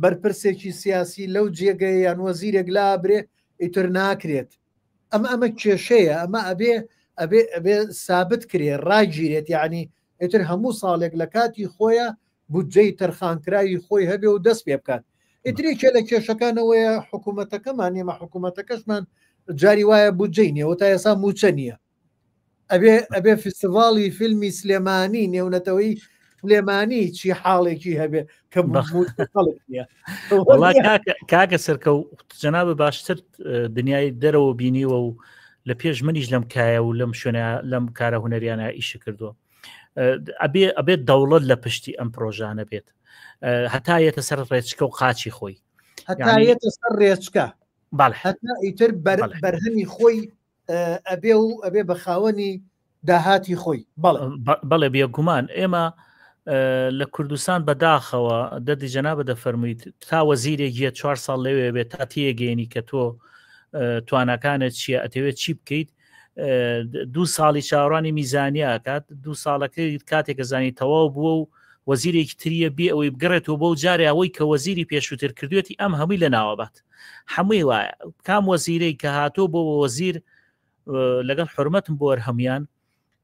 بەرپرسێکی سیاسی لەو جێگەی یان وەزیرێک لا برێ ئیتر ناکرێت ئەمە کێشەیە ئەمە ئەبێ سابت کرێ ڕاگیرێت یعنی ئیتر هەموو ساڵێک لە کاتی خۆیە بودجەی تەرخانکراوی خۆی هەبێ و دەست پێ بکات ئیترێکێ لە کێشەکانەوەیە حکوومەتەکەمان ئێمە حکوومەتەکەشمان جاری وایە بودجەی نییە و تا ئێسا موچە نییە ئەبێ فستیڤاڵی فیلمی سلێمانی نێونەتەوەی سلێمانی چی حاڵێکی هەبێ کە کاکە سەرکە و جەنابە باشتر دنیای دەرەوە بینیوە و لە پێش منیش لەم کایە و لەم شوێنە لەم کارە هونەریانە ئیشە کردووە ئەبێت دەوڵەت لە پشتی ئەم پرۆژانە بێت هەتایەتە سەر ڕێچکە و قاچی خۆی هەتایەتە سەر ڕێچکە هەتا ئیتر بەرهەمی خۆی ئەبێ بە خاوەنی داهاتی خۆی بەڵێ بێگومان ئێمە لە کوردستان بەداخەوە دەردی جەنابە دەفەرموویت تا وەزیرێک 4 ساڵ لەوێ بێت تا تێگەێنی کە تۆ توانەکانت چیە ئەتەوێت چی بکەیت 2 ساڵی چاوەڕانی میزانیا کات 2 ساڵەکەی کاتێک گەزانی تەواو بووە و وەزیرێکی تریە بێ ئەوەی بگەڕێتەوە بەو جارێ ئەوەی کە وەزیری پێشووتر کردوێتی ئەم هەمووی لە ناوەبات هەمووی وایە کام وەزیرەی کە هاتۆ بۆ وەزیر لەگەڵ حرمەتم بۆ هەمویان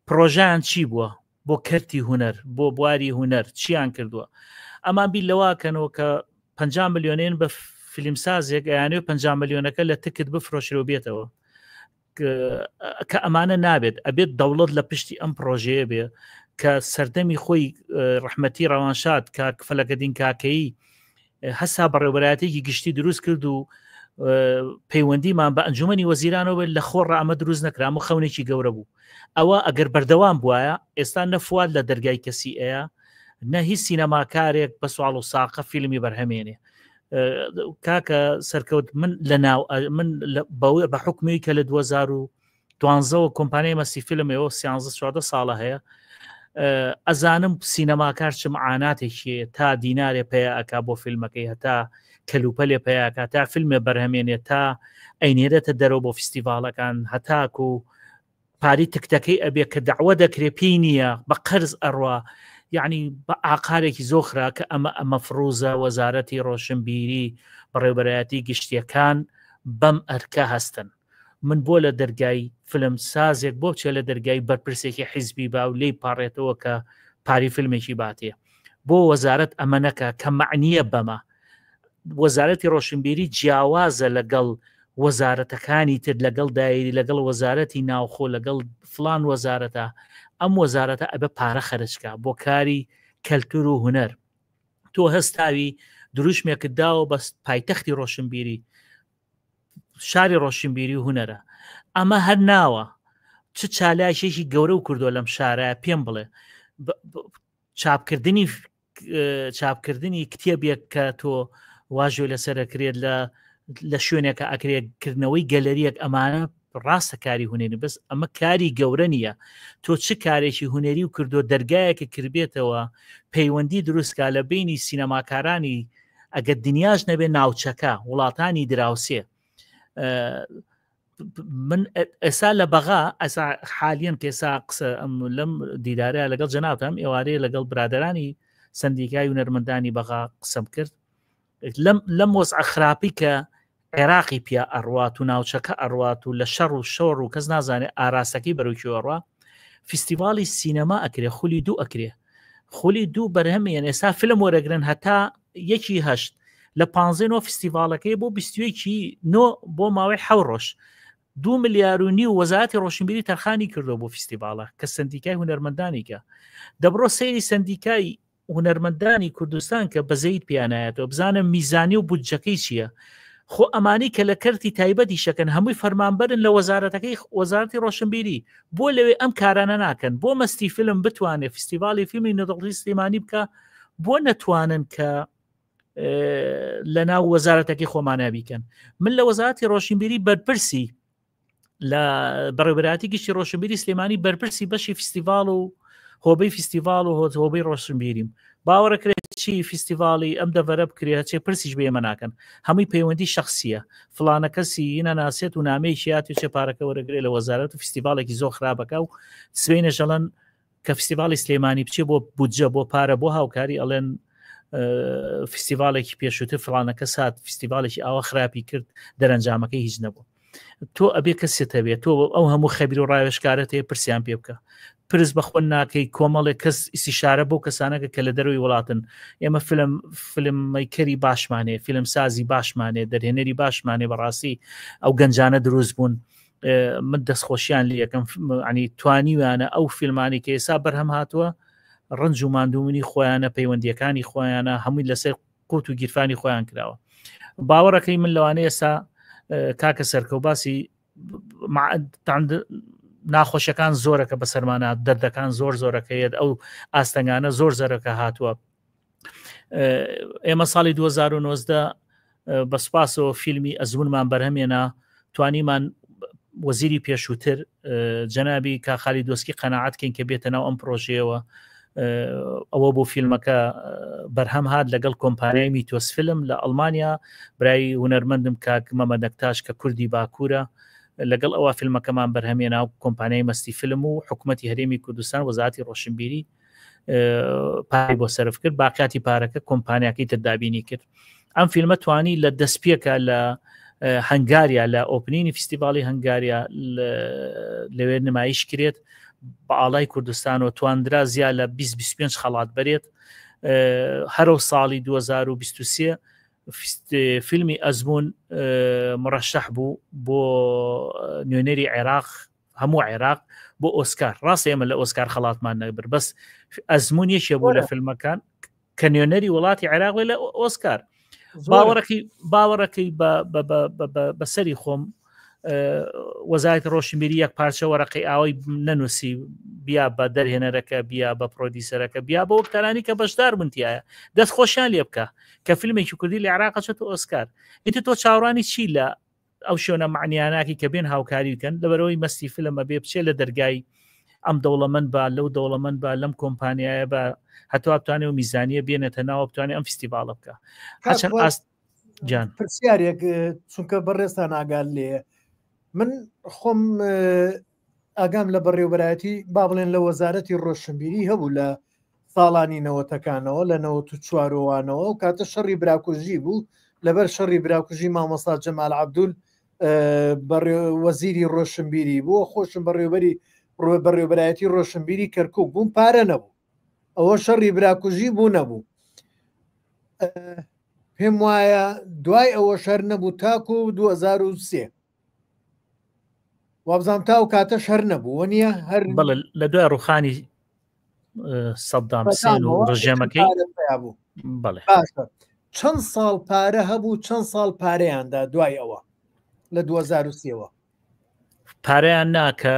پرۆژیان چی بووە بۆ کەرتی هوەر بۆ بواری هوەر چیان کردووە ئەمان بیر لەواکەنەوە کە 50 ملیۆنێن بە فیلمسازێک ئەیانێ 50 ملیۆنەکە لە تکت بفرۆشرەوە بێتەوە کە ئەمانە نابێت ئەبێت دەوڵەت لە پشتی ئەم پرۆژەیە بێ کە سەردەمی خۆی ڕەحمەتی ڕەوانشاد کاک فەلەکەدین کاکەیی هەسا بەڕێوەبەرایەتێکی گشتی دروست کرد و پەیوەندیمان بە ئەنجومەنی وەزیرانەوە لە خۆڕ ئەمە دروست نەکرام و خەونێکی گەورە بوو ئەوە ئەگەر بەردەوام بواە ئێستا نەفواد لە دەرگای کەسی ئەیە نە هیچ سینەماکارێک بە سوال و ساقە فیلمی بەرهەمێنێ کاکە سەرکەوت من لە ناو من بە حکمی کە لە 2012 کۆمپانیای مەسی فیلمەوە 13 ساڵە هەیە ئەزانم سینەماکار چ معاناتێکی تا دینارێ پێیاکا بۆ فیلمەکەی هەتا کەلوپەلێ پێیاکە تا فیلمێ بەرهەمێنێت تا ئەینێرێتە دەرەوە بۆ فیستیڤالەکان هەتاک و پاری تکتەکەی ئەبێ کە داوا دەکرێ پێی نییە بە قەرز ئەڕوا یعنی بە ئاقارێکی زۆخرا کە ئەمە فڕوزە وەزارەتی ڕۆشنبیری بەڕێوەبەرایەتی گشتیەکان بەم ئەرکە هەستن من بۆ لە دەرگای فلم سازێک بۆ بچێت لە دەرگای بەرپرسێکی حیزبی با و لێی پاڕێتەوە کە پاری فیلمێکی باتێ بۆ وەزارەت ئەمە نەکە کە معنیە بەمە وەزارەتی ڕۆشنبیری جیاوازە لەگەڵ وەزارەتەکانی تر لەگەڵ دایری لەگەڵ وەزارەتی ناوخۆ لەگەڵ فلان وەزارەتە ئەم وەزارەتە ئەبێ پارە خەرجکە بۆ کاری کەلتور و هوەر تۆ هەستاوی دروشمێکت داوە بە پایتەختی ڕۆشنبیری شاری ڕۆشنبیری و هوەرە ئەمە هەر ناوە چ چالایشێکی گەورە و کردو لەم شارە پێم بڵێ چاپکردنی کتێبێک کە تۆ واژۆی لەسەرەکرێت لە شوێنێکە ئەکرێتکردنەوەی گەلەریەک ئەمانە ڕاستە کاری هوەری بەس ئەمە کاری گەورە نییە تۆ چ کارێکی هوەری و کردو دەرگایەکە کردبێتەوە پەیوەندی دروستکە لە بینی سینەماکارانی ئەگەر دنیاش نەبێ ناوچەکە وڵاتانی دراوسێ من ئێستا لە بەغا ئەسا حالیان کێسا قسە لەم دیدارەیە لەگەڵ جەنابتەم ئێوارەیە لەگەڵ برادرانی سندیکای هونەرمەندانی بەغا قسەم کرد لەم وەزع خراپی کە عێراقی پیا ئەڕوات و ناوچەکە ئەڕوات و لە شەڕ و شۆڕ و کەس نازانێت ئاراستەکەی بەرەوکیوەڕوا فیستیڤاڵی سینەما ئەکرێ خولی دوو ئەکرێ خولی دوو بەرهەمێن ئێستا فیلم وەرەگرن هەتا 1/8 لە 15 فیستیڤالەکەی بۆ 21 بۆ ماوەی 7 ڕۆژ 2 ملیار و نیو وەزارەتی ڕۆشنبیری تەرخانی کردو بۆ فیستیڤالە کە سندیکای هونەرمەندانیکە دەبڕۆ سەیری سندیکای هونەرمەندانی کوردستان کە بەزەیت پیانایەتەوە بزانم میزانی و بودجەکەی چییە خۆ ئەمانی کە لە کەرتی تایبەتی شەکەن هەمووی فەرمانبەرن لە وەزارەتەکەی وەزارەتی ڕۆشنبیری بۆ لەوێ ئەم کارانە ناکەن بۆ مەستی فیلم بتوانێت فیستیڤاڵی فیلمی نەدڵی سلێمانی بکە بۆ نەتوانن کە لە ناو وەزارەتەکەی خۆمانە بیکەن من لە وەزارەتی ڕۆشنبیری بەرپرسی لە بەڕێوەبەرایەتی گشتی ڕۆشنبیری سلێمانی بەرپرسی بەشی فیستیڤاڵ و هۆبەی فیستیڤاڵ و هۆبەی ڕۆشنبیریم باوەڕەکرێت چی فیستیڤاڵی ئەم دەڤەرە بکرێت چێ پرسیش بێمە ناکەن هەمووی پەیوەندی شخصیە فلانە کەسی ئینە ناسێت و نامەیەکی هاتی چێ پارەکە وەرەگرێت لە وەزارەت و فیستیڤاڵێکی زۆر خراپەکە و سوێنە ژەڵەن کە فیستیڤاڵی سلێمانی بچێ بۆ بودجە بۆ پارە بۆ هاوکاری ئەڵێن فیستیڤالێکی پێشووتر فلانە کەس هات فیستیڤالێکی ئاوا خراپی کرد دەرەنجامەکەی هیچ نەبوو تۆ ئەبێ کەسێتە بێت تۆ ئەو هەموو خەبیر و ڕاوێژکارەت هەیە پرسیان پێ بکە پرس بەخۆ ناکەی کۆمەڵێک کەس ئیسیشارە بۆ کەسانەکە کە لە دەروی وڵاتن ئێمە فیلممەیکەری باشمانێ فیلم سازی باشمانێ دەرهێنەری باشمانێ بەڕاستی ئەو گەنجانە دروست بوون من دەستخۆشیان لە یەکەم عنی توانیوانە ئەو فیلمانی کە ئێسا بەرهەم هاتووە ڕنج و ماندوومنی خۆیانە پەیوەندیەکانی خۆیانە هەمووی لەسەر قوت و گیرفانی خۆیان کراوە باوەڕەکەی من لەوانەیە ئێستا کاکە سەرکە و باسی ناخۆشیەکان زۆرەکە بە سەرمانە دەردەکان زۆرەکەیت ئەو ئاستەنگانە زۆر زەرەکە هاتووە ئێمە ساڵی 2019 بە سوپاسەوە فیلمی ئەزمونمان بەرهەمێنا توانیمان وەزیری پێشووتر جەنابی کاخالی دۆسکی قەناعەتکەین کە بێتە ناو ئەم پرۆژەیەوە ئەوە بۆ فیلمەکە بەرهەم هات لەگەڵ کۆمپانیای میتۆس فیلم لە ئەڵمانیا برای هونەرمەندم کاک مەمەدەکتاش کە کوردی باکوورە لەگەڵ ئەوە فیلمەکەمان بەرهەمێنا و کۆمپانیای مەستی فیلم و حکوومەتی هەرێمی کوردستان وەزارەتی ڕۆشنبیری پارەی بۆ سەرف کرد باقیاتی پارەکە کۆمپانیاکەی تردابینی کرد ئەم فیلمە توانی لە دەستپێکە لە هەنگاریا لە ئۆپنینی فستیڤاڵی هەنگاریا لەوێ نمایش کرێت بە ئاڵای کوردستان و تواندرا زیاد لە 20-25 خەڵات بەرێت هەرو ساڵی 2023 فیلمی ئەزمون مڕەشەح بوو بۆ نوێنەری عێراق هەموو عێراق بۆ ئۆسکار ڕاستە ئێمە لە ئۆسکار خەڵاتمان نەبر بەس ئەزمون یەکێ بوو لە فیلمەکان کە نوێنەری وڵاتی عێراق لە ئۆسکار باوەڕەکەی بەسەری خۆم وەزارەتی ڕۆشنبیری یەک پارچە وەرەقەی ئاوەی نەنووسی بیا بە دەرهێنەرەکە بیا بە پرۆدیسەرەکە بیا بە وەکتەرانی کە بەشدار بنتیایە دەست خۆشیان لێ بکە کە فیلمێکی کوردی لە عێراق چێتە ئۆسکار ئیتر تۆ چاوەڕانی چی لە ئەو شوێنە معنیاناکی کە بێن هاوکاری بکەن لەبەرەوەی مەستی فیلمە بێ بچێت لە دەرگای ئەم دەوڵەمەند بە لەو دەوڵەمەند بە لەم کۆمپانیایە بە هەتوا بتوانێت و میزانیە بێنێتە ناوە بتوانێت ئەم فستیڤاڵە بکە هەچەند ئاست جان پرسیارێک چونکە بەڕێستان ئاگال لێ من خۆم ئاگام لە بەڕێوەبەرایەتی با بڵێن لە وەزارەتی ڕۆشنبیری هەبوو لە ساڵانی نەوەتەکانەوە لە 94وانەوە و کاتە شەڕی براکوژی بوو لەبەر شەڕی براکوژی مامۆستا جەمال عەبدول وەزیری ڕۆشنبیری بوو خۆشم بەڕێوەبەرایەتی ڕۆشنبیری کەرکووک بووم پارە نەبوو ئەوە شەڕی براکوژی بوو نەبوو پێم وایە دوای ئەوە شەر نەبوو تاکو 2003 وابزانام تا و کاتە شەر نەبوو نییە هەر لە دوای ڕوخانی سەدام حوسێن و ڕژێمەکەی بوو بەڵێ چەند ساڵ پارە هەبوو چەند ساڵ پارەیاندا دوای ئەوە لە 2003ەوە پارەیان ناکە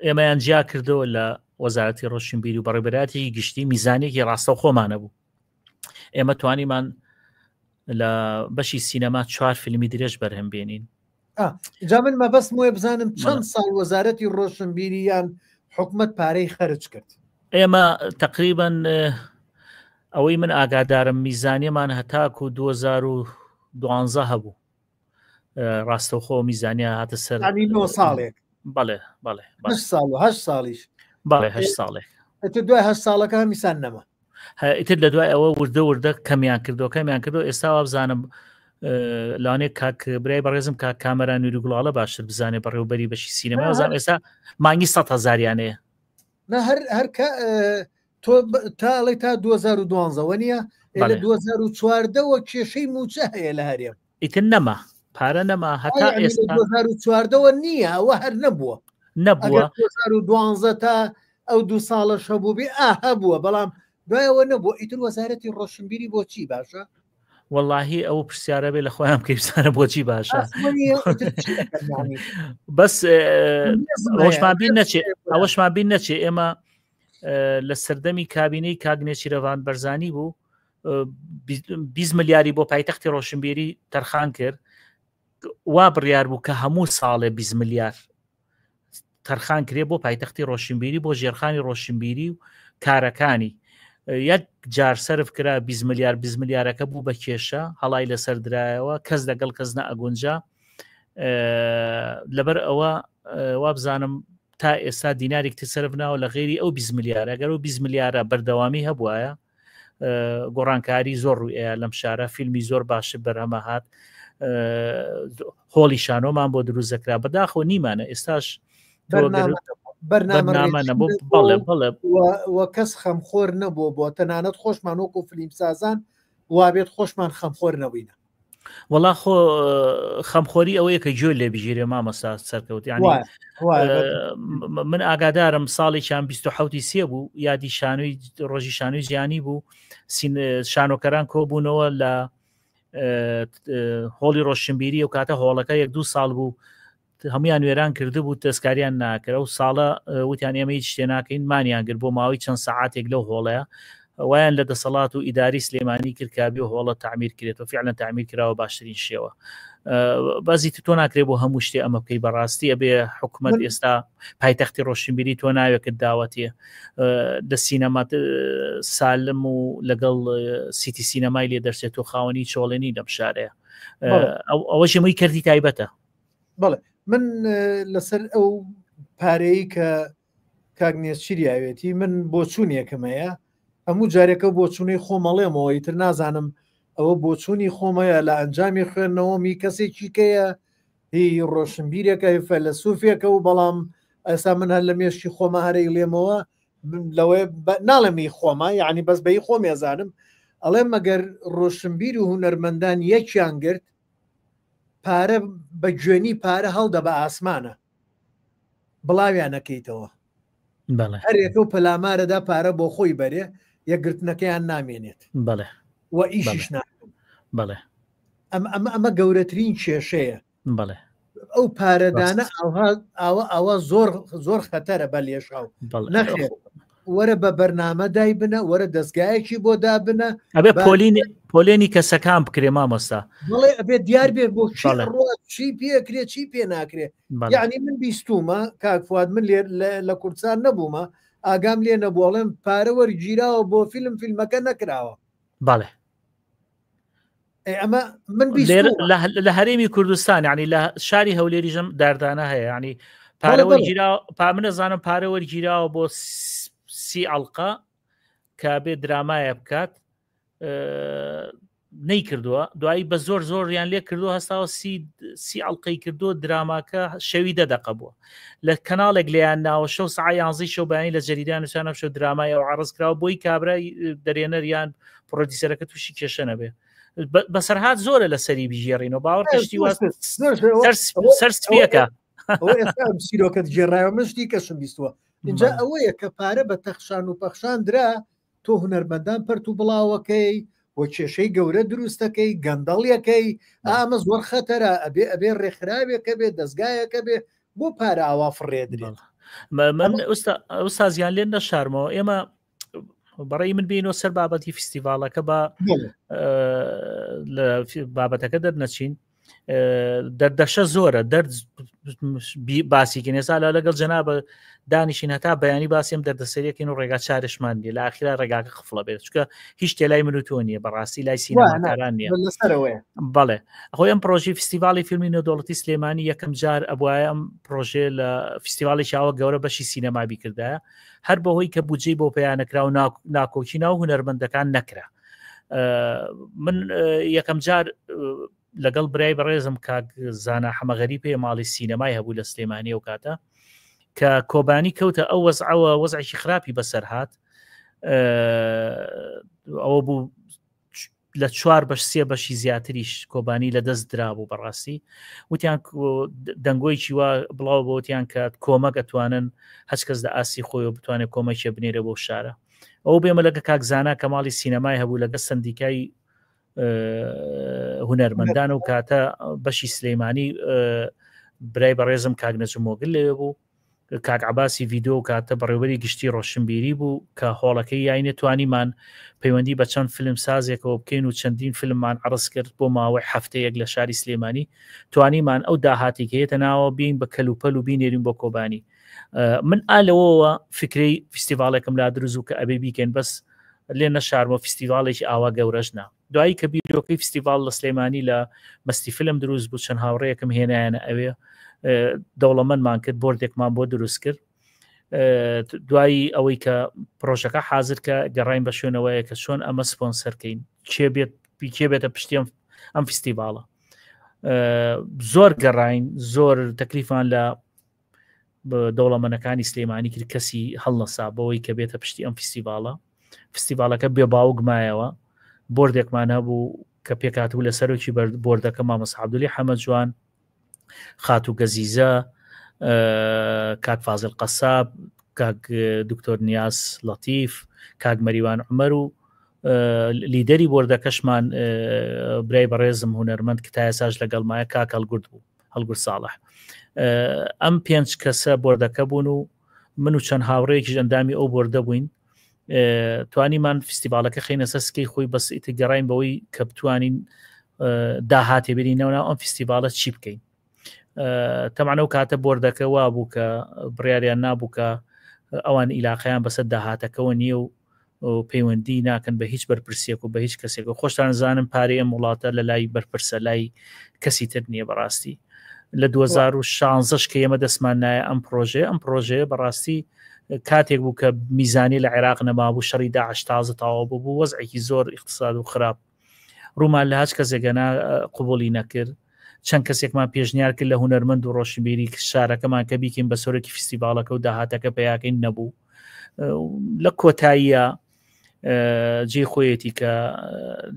ئێمەیان جیا کردەوە لە وەزارەتی ڕۆشنبیری و بەڕێوەبەرایەتی گشتی میزانێکی ڕاستە خۆمانە بوو ئێمە توانیمان لە بەشی سینەما 4 فیلمی درێژ بەرهەم بێنین جا من مەبەست وێ بزانم چەند ساڵ وەزارەتی ڕۆشنبیریان حکومەت پارەی خەرج کرد ئێمە تقریبان ئەوەی من ئاگادارم میزانیەمان هەتاکو 2012 هەبوو ڕاستەوخۆ میزانیا هاتە سەر 9 ساڵێک بەڵێ بەڵێ 8 ساڵیش بەڵێ 8 ساڵێک دوای 8 ساڵەکە میسان نەما ئیتر لە دوای ئەوە وردە کەمیان کردو ئێستا وا بزانم لەوانێ کاک برای بەڕێزم کاک کامەران نووری گوڵاڵە باشتر بزانێ بەڕێوەبەری بەشی سینەما وەزان ئێستا مانگی 100,000یانەیە هەر تۆ تاڵی تا 2012 وە نییە لە 2014ەوە کێشەی موچە هەیە لە هەرێم ئیتر نەما پارە نەما هەتا ئێستا 2014ەوە نییە ئەوە هەر نەبووە 2012 تا ئەو 2 ساڵە شەبوو بێ هەبووە بەڵام دوایەوە نەبووە ئیتر وەزارەتی ڕۆشنبیری بۆچی باشە واللهی ئەو پرسیارە بێ لە خۆیان کەیسانە بۆچی باشە بەس ئەوەشمان بین نەچێ ئێمە لە سەردەمی کابینەی کاگنێکی رەوان بەرزانی بوو 20 ملیاری بۆ پایتەختی ڕۆشنبیری تەرخان کرد وا بڕیار بوو کە هەموو ساڵێ 20 ملیار تەرخان کرێ بۆ پایتەختی ڕۆشنبیری بۆ ژێرخانی ڕۆشنبیری و کارەکانی یەک جار سرف کرا 20 ملیارەکە بوو بە کێشە هەڵای لەسەر درایەوە کەس لەگەڵ کەس نەئەگونجا لەبەر ئەوە وا بزانم تا ئێستا دینارێکتی سرف ناوە لە غێری ئەو 20 ملیارە ئەگەر و 20 ملیارە بەردەوامی هەبوایە گۆڕانکاری زۆر ڕوویە لەم شارە فیلمی زۆر باش بەرهەمە هات هۆڵی شانۆمان بۆ دروستەکرا بەداخۆ نیمانە ئێستاش بەرنامە وە کەس خەمخۆر نەبووە بۆ تەنانەت خۆشمان وەکو فیلم سازان وابێت خۆشمان خەمخۆر نەبووینە وەڵا خۆ خەمخۆری ئەوەیە کە گوێ لێ بژێرێ مامەستا سەرکەوت ینی من ئاگادارم ساڵێکیان 27 سێ بوو یادی شانوی ڕۆژی شانوی جیانی بوو شانۆکەران کۆبوونەوە لە هۆڵی ڕۆشنبیری و کاتە هۆڵەکە 1-2 ساڵ بوو هەمویان وێران کرده بوو دەستکاریان ناکرە و ساڵە وتیان ئێمە هیچ شتێ ناکەین مانیان گر بۆ ماوەی چەند سەعاتێک لەو هۆڵەیە ویان لە دەسەڵات و ئیداری سلێمانی کرد کابی و هۆڵە تعمیر کرێتەوە فعلا تعمیر کراوە باشترین شێوە بازی تۆ ناکرێت بۆ هەموو شتێ ئەمە بکەی بەڕاستی ئەبێ حکوومەت ئێستا پایتەختی ڕۆشنبیری تۆ ناوێکت داوەتیە لە سینەمات سالم و لەگەڵ سیتی سینەمای لێ دەرسێت تۆ خاوەنی چۆڵێنی لەم شارەیە ئەوەش هەمووی کردی تایبەتە. بەڵێ من لەسەر ئەو پارەی کە کاگنێسچیری ئاوێتی من بۆ چوونیەکەمەیە هەموو جارێکە بۆ چوونی خۆمەڵێمەوەی تر نازانم ئەوە بۆ چوونی خۆمەیە لە ئەنجامی خوێندنەوەمی کەسێکی کەیە هی ڕۆشنبیرێکە فەلەسوفێکە و بەڵام ئێستا من هەر لە مێشکی خۆمە هەرەی لێمەوە لەوەی ناڵەمی خۆمە یعنی بەس بەی خۆم ێزانم ئەڵێ مەگەر ڕۆشنبیر و هونەرمەندان یەکیان گرت پارە بە گوێنی پارە هەڵدە بە ئاسمانە بڵاویانەکەیتەوە هەرێکە و پەلامارەدا پارە بۆ خۆی بەرێ یەکگرتنەکەیان نامێنێت بەڵێ و ئیشیش ناکەم بەڵێ ئەمە گەورەترین کێشەیە بەڵێ ئەو پارەدانە ئەوە زۆر خەتەرە بە لێشاو نەخێت وەرە بە بەرنامە دای بنە وەرە دەستگایەکی بۆ دابنە ئەبێ پۆلێنی کەسەکان بکرێ مامۆستا بڵێ ئەبێت دیار بێت بۆ چی پێکرێت چی پێ ناکرێت یعنی من بیستومە کاکفواد من لێ لە کوردستان نەبوومە ئاگام لێ نەبووڵێم پارە وەرگیراوە بۆ فیلمەکە نەکراوە بەڵێ ئەمە من لە هەرێمی کوردستان ینی لە شاری هەولێریژەم داردانە هەیە ینی پارەوەرگیرا منە زانم پارە وەرگیراوە بۆ 30 ئەڵقا کە بێ درامایە بکات نەی کردووە دوایی بە زۆریان لێ کردو هەستاوە 30 ئەڵلقەی کردو دراماکە شەوی 10 دقە بووە لە کەناڵێک لیان ناوە شەو سعای 11 شەو بەیانی لە جەریدان نووسانە شەو درامای ئەو عرضکراوە بۆی کابرای دەرێنەریان پرۆدیسەرەکە تووشی کێشە نەبێ بەسەرهات زۆرە لە سەری بیژێڕینەوە باوە پشتی سەرسپیەکە سیرۆکەت گێڕایەوە مشتی کەشم بیستووە اینجا ئەوەیە کە پارە بە تەخشان و پەخشان درا تۆ هونەرمەندان پەرت و بڵاوەکەی بۆ کێشەی گەورە دروستەکەی گەندەڵیەکەی ئامە زۆر خەتەرە ئەبێ ڕێکخراوێکە بێ دەستگایەکە بێ بۆ پارە ئاوا فڕێدرێت من ئوستازیان لێن نەشارمەوە ئێمە بەڕێی من بینەوە سەر بابەتی فستیڤالەکە بە لە بابەتەکە دەرنەچین دەردەشە زۆرە دەرد باسیکن ێستا لەگەڵ جەنابە دانیشین هەتا بەیانی باسیم دەردەسەریەکەین و ڕێگا چارشمان نیە لە ئاخرا ڕێگاکە خفڵە بێت چکە هیچ تێلای من و تۆ نییە بەڕاستی لای سینەماکاران نییە بەڵێ ئەخۆی ئەم پرۆژی فستیڤالی فیلمی نێودەوڵەتی سلێمانی یەکەم جار ئەبوایە ئەم پرۆژێ لە فستیڤالی چاوە گەورە بەشی سینەمابی کردایە هەر بەهۆی کە بودجەی بۆ پێیانەکرا و ناکۆکی ناو هونەرمەندەکان نەکرا من یەکەم جار لەگەڵ برای بەڕێزم کاک زانا حەمەغەری پێ ماڵی سینەمای هەبوو لە سلێمانی و کاتە کە کۆبانی کەوتە ئەو وەزعەوە وەزعێکی خراپی بەسەر هات ئەوە بوو لە 4 بەش 3 بەشی زیاتریش کۆبانی لە دەست درابوو بەڕاستی وتیان دەنگۆیکی وا بڵاو بۆتیان کە کۆمەک ئەتوانن هەچ کەس لە ئاسی خۆی و بتوانێت کۆمەکێ بنێرە بۆ شارە ئەو بێمە لەگە کاک زانا کە ماڵی سینەمای هەبوو لەگە سندیکای هونەرمەندان و کاتە بەشی سلەیمانی برای بەڕێزم کاک نەجمۆگل لێ بوو کاک عباسی ڤیدۆ و کاتە بەڕێوەری گشتی ڕۆشنبیری بوو کە هۆڵەکەی یاینێ توانیمان پەیوەندی بە چەند فیلم سازێکەوە بکەین و چەندین فیلممان عرض کرد بۆ ماوەی هەفتەیەک لە شاری سلێمانی توانیمان ئەو داهاتی کە هێتە ناوە بین بە کەلوپەل و بینێرین بۆ کۆبانی من ئالەوەوە فکرەی فستیڤالێکم لا دروست و کە ئەبێ بیکەین بەس لێ نەشارمە فستیڤالێکی ئاوا گەورەژنا دوایی کە بیرۆکەی فستیڤال لە سلێمانی لە مەستی فیلم دروست بوو چەند هاوڕەیەکم هێنایانە ئەوێ دەوڵەمەندمان کرد بۆردێکمان بۆ دروست کرد دوایی ئەوەی کە پرۆژەکە حازر کە گەڕین بە شوێنەوەیە کە چۆن ئەمە سپۆنسەرکەین کێ بێتە پشتی ئەم فستیڤالە زۆر گەڕین زۆر تەکلیفان لە دەوڵەمەندەکانی سلێمانی کرد کەسی هەڵنەسا بەوەی کە بێتە پشتی ئەم فستیڤالەکە بێ باوگمایەوە بۆردێکمان هەبوو کە پێکاتبوو لە سەرۆکی بۆردەکە مامۆستا عەبدولی حەمەد جوان خاتو گەزیزە کاک فازل قەساب کاک دکتۆر نیاز لەتیف کاک مەریوان عومەر و لیدەری بۆردەکەشمان برای بەڕێزم هونەرمەند کە تا ئێساش لەگەڵمایە کاک هەڵگورد بوو هەڵگورد ساڵح ئەم 5 کەسە بۆردەکە بوون و من و چەند هاوڕەیەکیش ئەندامی ئەو بۆردە بووین توانیمان فستیڤالەکە خینە سەسکەی خۆی بەس ئیتر گەڕین بەوەی کە بتوانین داهاتێ بینینەوە ئەم فستیڤالە چی بکەین. تەمانە و کاتە بۆردەکە وا بوو کە بڕیاریان نابوو کە ئەوان ئیلاقیان بەسەر داهاتەکەەوە نییە و پەیوەندی ناکەن بە هیچ بەرپرسیەک و بە هیچ کەسێک و خۆشتان زانم پارەی ئەم وڵاتە لە لای بەرپرسە لای کەسی تر نییە بەڕاستی. لە 2016 کە ئێمە دەستمان نایە ئەم پرۆژەیە بەڕاستی کاتێک بوو کە میزانی لە عێراق نەمابوو شەڕی داعش تازە تاوا بوو وەزعێکی زۆر اقتصاد و خراپ ڕوومان لە هەچ کەسێکەنا قبولی نەکرد. چەند کەسێکمان پێشنیار کرد لە هونەرمەند و ڕۆشنبیری شارەکەمان کە بیکەین بە سۆرەکی فستیڤالەکە و داهاتەکە پێیاکەین نەبوو. لە کۆتاییە جێ خۆیەتی کە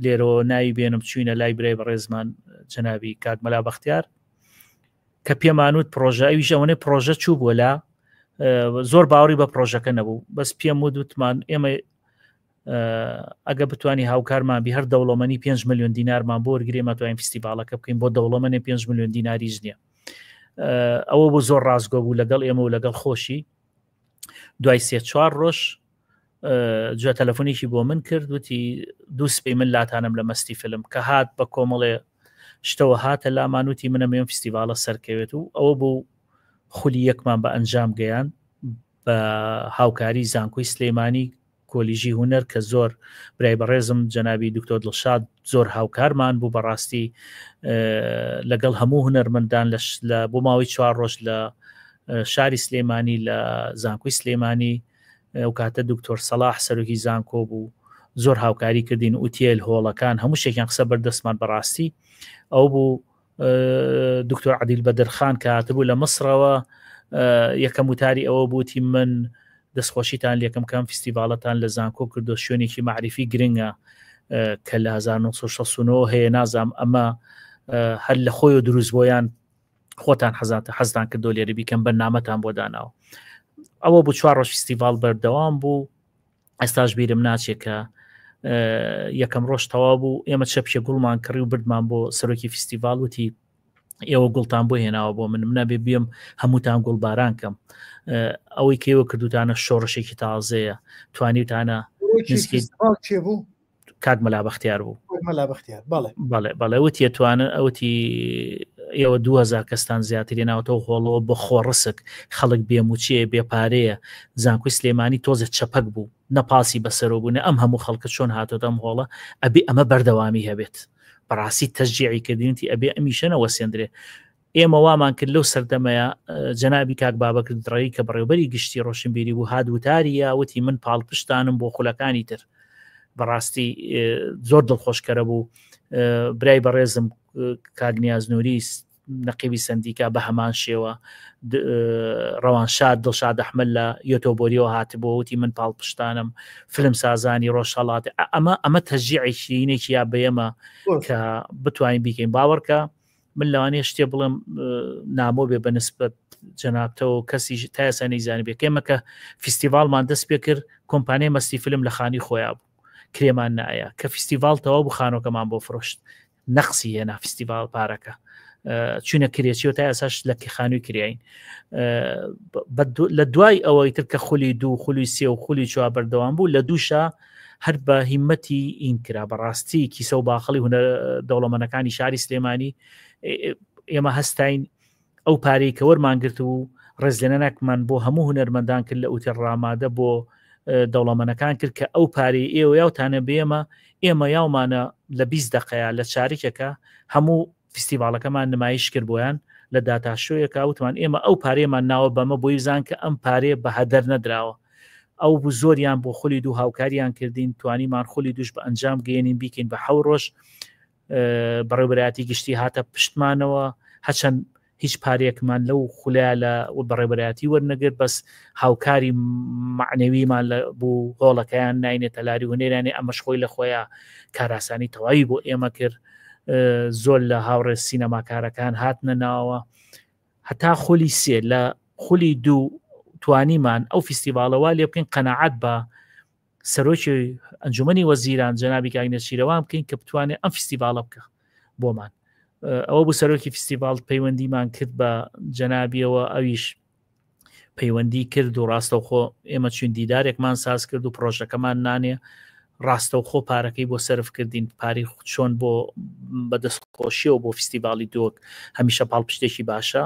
لێرەوە ناوی بێنم چوینە لای برای بەڕێزمان جەنابی کاک مەلا بەختیار کە پێمانوت پرۆژە ئەویش ئەوەنەی پرۆژە چوو بووە لە زۆر باوەڕی بە پرۆژەکە نەبوو بەس پێم وتمان ئێمە ئەگە بتوانانی هاوکارمان بی هەر دەوڵەمەنی 5 ملیۆن دینارمان بۆ وەرگێمە توانین فستیڤالەکە بکەین بۆ دەوڵەمەنی 5 ملیۆن دیناریش نییە. ئەوە بۆ زۆر ڕاستگۆ بوو لەگەڵ ئێمە و لەگەڵ خۆشی. دوای 3-4 ڕۆژ گوێ تەلەفۆنێکی بۆ من کرد وتی دوو سپەی من لاتانم لە مەستی فلم کە هات بە کۆمەڵێ شتەوە هاتە لامانوتی منە مێن فستیڤالە سەرکەوێت و ئەوە بوو خولی یەکمان بە ئەنجام گەیان بە هاوکاری زانکۆی سلەیمانی کۆلیژی هونەر کە زۆر برای بەڕێزم جەنابی دکتۆر دڵشاد زۆر هاوکارمان بوو بەڕاستی لەگەڵ هەموو هونەرمەندان بۆ ماوەی 4 ڕۆژ لە شاری سلەیمانی لە زانکۆی سلەیمانی ئەو کاتە دکتۆر سەلاح سەرۆکی زانکۆ بوو زۆر هاوکاری کردین ئوتێل هۆڵەکان هەموو شتێکیان قسە بەردەستمان بەڕاستی. ئەو بوو دکتۆر عەدیل بەدرخان کە هاتبوو لە مەسرەوە یەکەم وتاری ئەوە بووتی من دەستخۆشیتان لێکم کەم فستیڤالەتان لە زانکۆ کردو شوێنێکی معریفی گرنگە کە لە 1969 هەیە نازام ئەمە هەر لە خۆی و دروست بۆیان خۆتان حەزتان کردو لێرە بیکەم بەرنامەتان بۆ داناوە. ئەوە بوو 4 ڕۆژ فستیڤال بەردەوام بوو. ئێستاش بیرم ناچێت کە یەکەم ڕۆژ تەواو بوو ئێمە چەپشە گوڵمان کڕی و بردمان بۆ سەرۆکی فستیڤال وتی ئێوە گوڵتان بۆ هێناوە بۆ من نابێ بێم هەمووتان گوڵباران کەم ئەوەی کێوە کردوتانە شۆڕشێکی تازەیە توانیتانە بوو کاک مەلا بەختیار بوو بەڵێ وتیە توانە ئەوتی ئێوە 2000 کەستان زیاتری ناوەوە هۆڵەوە بە خۆڕسک خەڵک بێموچێ بێپارەیە زانکۆی سلێمانی تۆزە چەپەک بوو نەپاسی بەسەرۆ بوون ئەم هەموو خەڵکە چۆن هاتۆ ئەم هۆڵە ئەبێ ئەمە بەردەوامی هەبێت بەڕاستی تەشجیعی کردنیتی ئەبێ ئەمیشەنەوە سێندرێ. ئێمە وامان کرد لەو سەردەمەیە جەنابی کاک بابەکر دڕایی کە بەڕێوەبەری گشتی ڕۆشنبیری بوو هات وتاریە وتی من پاڵپشتانم بۆ خولەکانی تر بەڕاستی زۆر دڵخۆشکەرە بوو. برای بەڕێزم کاگنیاز نووری نەقیبی سندیکا بە هەمان شێوە ڕەوانشاد دڵشاد ئەحمەد لە یۆتۆبۆریەوە هاتبوو وتی من پاڵپشتانم فلم سازانی ڕۆژهەڵات ئەمە تەشجیعێکی یا بەیەمە کە بتوانین بیکەین باوەڕکە من لەوانەیە شتێ بڵێم نامۆ بێ بە نسبەت جەنابتەوە کەسی تا ئێستا نەیزانی بێ کێمە کە فستیڤالمان دەست پێ کرد کۆمپانیای مەستی فلم لە خانی خۆیان بوو کرێمان نایە کە فستیڤال تەواو بوو خانۆکەمان بۆ فرۆشت نەقسی هێنا فستیڤال پارەکە چونە کرێچیەوە تا ئێساش لە خانووی کریین لە دوای ئەوەی تر کە خولی 2 خولی 3 و خولی 4 بەردەوام بوو لە دووشە هەر بە هیمەتی این کرا بەڕاستی کیسە و باخەڵی هونە دەوڵەمەندەکانی شاری سلێمانی ئێمە هەستین ئەو پارەی کە وەرمانگرت و ڕێزلێنەنەکمان بۆ هەموو هونەرمەندان کرد لە ئوتێل ڕامادە بۆ دەوڵەمەندەکان کرد کە ئەو پارەی ئێوە یاوتانە بێمە ئێمە یاومانە لە 20 دقەیە لە چارێکەکە هەموو فستیڤالەکەمان نمایش کرد بۆیان لە داتاشۆیەکە وتمان ئێمە ئەو پارێمان ناوە بەمە بۆی زان کە ئەم پارێ بە هەدەر نەدراوە ئەو بوو زۆریان بۆ خولی 2 هاوکاریان کردین توانیمان خولی دوش بە ئەنجام گەێنین بیکەین بە 7 ڕۆژ بەڕێوەبەرایەتی گشتی هاتە پشتمانەوە هەچەند هیچ پارێکمان لەو خولیا لە بەڕێوەبەرایەتی وەرنەگرت بەس هاوکاری معنەویمان بوو هۆڵەکەیان ناینێتە لاری هونێرانی ئەمەش خۆی لە خۆیان کاراسانی تەواوی بۆ ئێمە کرد زۆر لە هاوڕێ سینەماکارەکان هاتنە ناوە هەتا خولی 3 لە خولی 2 توانیمان ئەو فستیڤالەوە لێ بکەین قەناعەت بە سەرۆکی ئەنجومەنی وەزیران جەنابی کاگنێ شیرەوان بکەین کە بتوانێت ئەم فستیڤالە بکە بۆمان ئەوە بوو سەرۆکی فستیڤال پەیوەندیمان کرد بە جەنابیەوە ئەویش پەیوەندی کرد و ڕاستەوخۆ ئێمە چون دیدارێکمان ساز کرد و پرۆژەکەمان نانێ ڕاستەوخۆ پارەکەی بۆ سرف کردین پاری چۆن بۆ بەدەستخۆشیەوە بۆ فستیڤالی دۆک هەمیشە پاڵپشتێکی باشە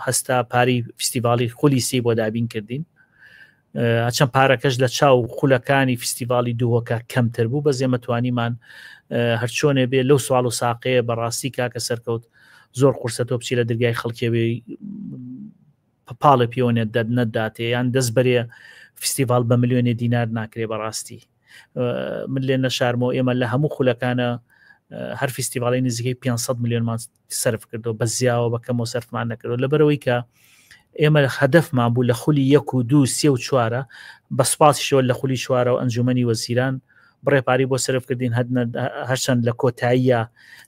هەستا پاری فستیڤالی خولیسی بۆ دابین کردین چەند پارەکەش لە چاو خولەکانی فستیڤالی دووەکە کەمتر بوو بە زێمە توانیمان هەرچۆنێ بێ لەو سوال و ساقەیە بەڕاستی کاکە سەرکەوت زۆر قورسەتۆ بچی لە دەرگای خەڵکێوێ پاڵە پیۆنێ نەداتێ یان دەست بەرێ فستیڤال بە ملیۆنێ دینار ناکرێ بەڕاستی من لێ نەشارمەوە ئێمە لە هەموو خولەکانە هەر فستیڤاڵی نزیکەی 500 میلیۆنمان سرف کردو بە زیاوە بەکەمەوە سەرفمان نەکردو لەبەرەوەی کە ئێمە هەدەفمان بوو لە خولی 1 و 2 3 و 4 بە سوپاسیشەوە لە خولی 4 و ئەنجومەنی وەزیران بڕێپاری بۆ سرفکردین هەرچەند لە کۆتاییە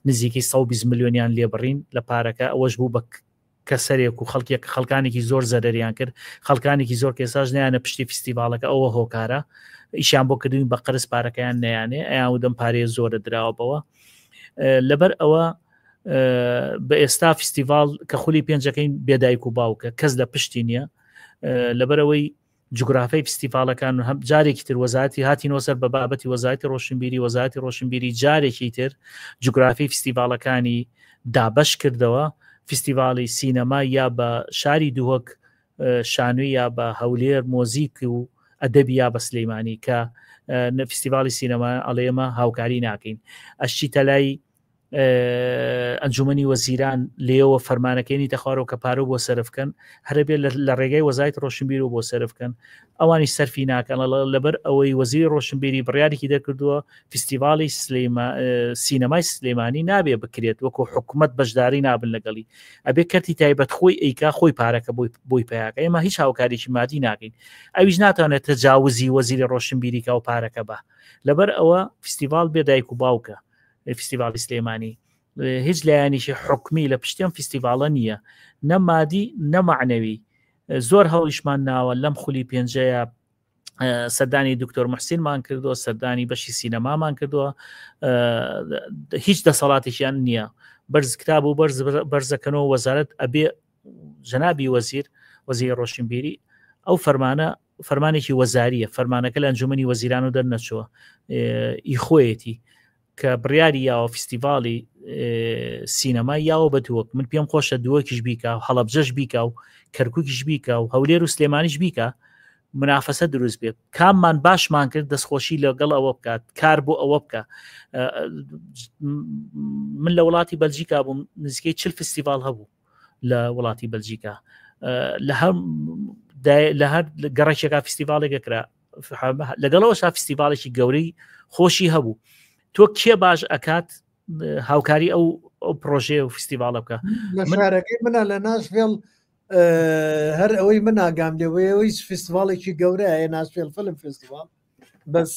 نزیکەی 120 میلیۆنیان لێبڕین لە پارەکە ئەوەش بوو بە کەسەرێک و خەڵکانێکی زۆر زەرەریان کرد خەڵکانێکی زۆر کێساژ نیانە پشتی فستیڤالەکە ئەوە هۆکارە ئیشیان بۆ کردوین بە قرس پارەکەیان نەیانێ ئەیان ودەم پارێ زۆرە دراوەبەوە لەبەر ئەوە بە ئێستا فستیڤال کە خولی پێنجەکەین بێدایک و باوکە کەس لە پشتی نییە لەبەرەوەی جوگرافای فستیڤالەکان هەم جارێکی تر وەزارەتی هاتینەوە سەر بە بابەتی وەزارەتی ڕۆشنبیری جارێکی تر جوگرافی فستیڤالەکانی دابەش کردەوە فستیڤالی سینەما یا بە شاری دووەک شانوی یا بە هەولێر مۆزیک و ئەدەبی یا بە سلەیمانی کە فستیڤالی سینەما ئەڵێمە هاوکاری ناکەین ئەشچیتە لای ئەنجومەنی وەزیران لێەوە فەرمانەکەی تەخوارەوە کە پارە بۆ سەرفکەن هەربێ لە ڕێگای وەزارەتی ڕۆشنبیر و بۆ سەرفکەن ئەوانی سەرفی ناکەن لەبەر ئەوەی وەزیری ڕۆشنبیری بڕیارێکی دەکردووە فستیڤالی سینەمای سلەیمانی نابێ بکرێت وەکو حکوومەت بەشداری نابن لەگەڵی ئەبێ کەرتی تایبەت خۆی ئەیکا خۆی پارەکە بۆی پیاکە ئێمە هیچ هاوکارێکی مادی ناکەین ئەویش ناتوانێت تەجاوزی وەزیری ڕۆشنبیری کا و پارەکە بە لەبەر ئەوە فستیڤال بێدایک و باوکە فستیڤالی سلەیمانی هیچ لایەنیشی حکمی لە پشتیان فستیڤالە نییە نەمادی نەمعنەوی زۆر هەڵیشمان ناوە لەم خولی پێنجەیە سەردانی دکتۆر محسینمان کردووە سەردانی بەشی سینەمامان کردووە هیچ دەسەڵاتێکیان نییە بەرز کتاب و بەرزەکەنەوە وەزارەت ئەبێ جەنابی وەزیر ڕۆشنبیری ئەو فەرمانێکی وەزاریە فەرمانەکە لە ئەنجومەنی وەزیران و دەرنەچووە ئیخۆیەتی کە بڕیاری یاوە فستیڤالی سینەما یاوە بە دووەک من پێم خۆشە دووەکیش بیکە و هەڵەبجەش بیکە و کەرکووکیش بیکە و هەولێر و سلێمانیش بیکە منافەسە دروست بێت کاممان باشمان کرد دەستخۆشی لەگەڵ ئەوە بکات کار بۆ ئەوە بکە من لە وڵاتی بەلجیکا بووم نزیکەی 40 فستیڤال هەبوو لە وڵاتی بەلجیکا لە هەر گەڕێکێکا فستیڤالێکە کرا لەگەڵەوەش فستیڤالێکی گەورەی خۆشی هەبوو تۆ کێ باش ئەکات هاوکاری ئەو پرۆژێ و فستیڤالە بکە لە شارەکەی منە لە ناشڤێڵ هەر ئەوەی من ئاگام لێەوەی فستیڤالێکی گەورەیە ناشڤێڵ فیلم فستیڤال بەس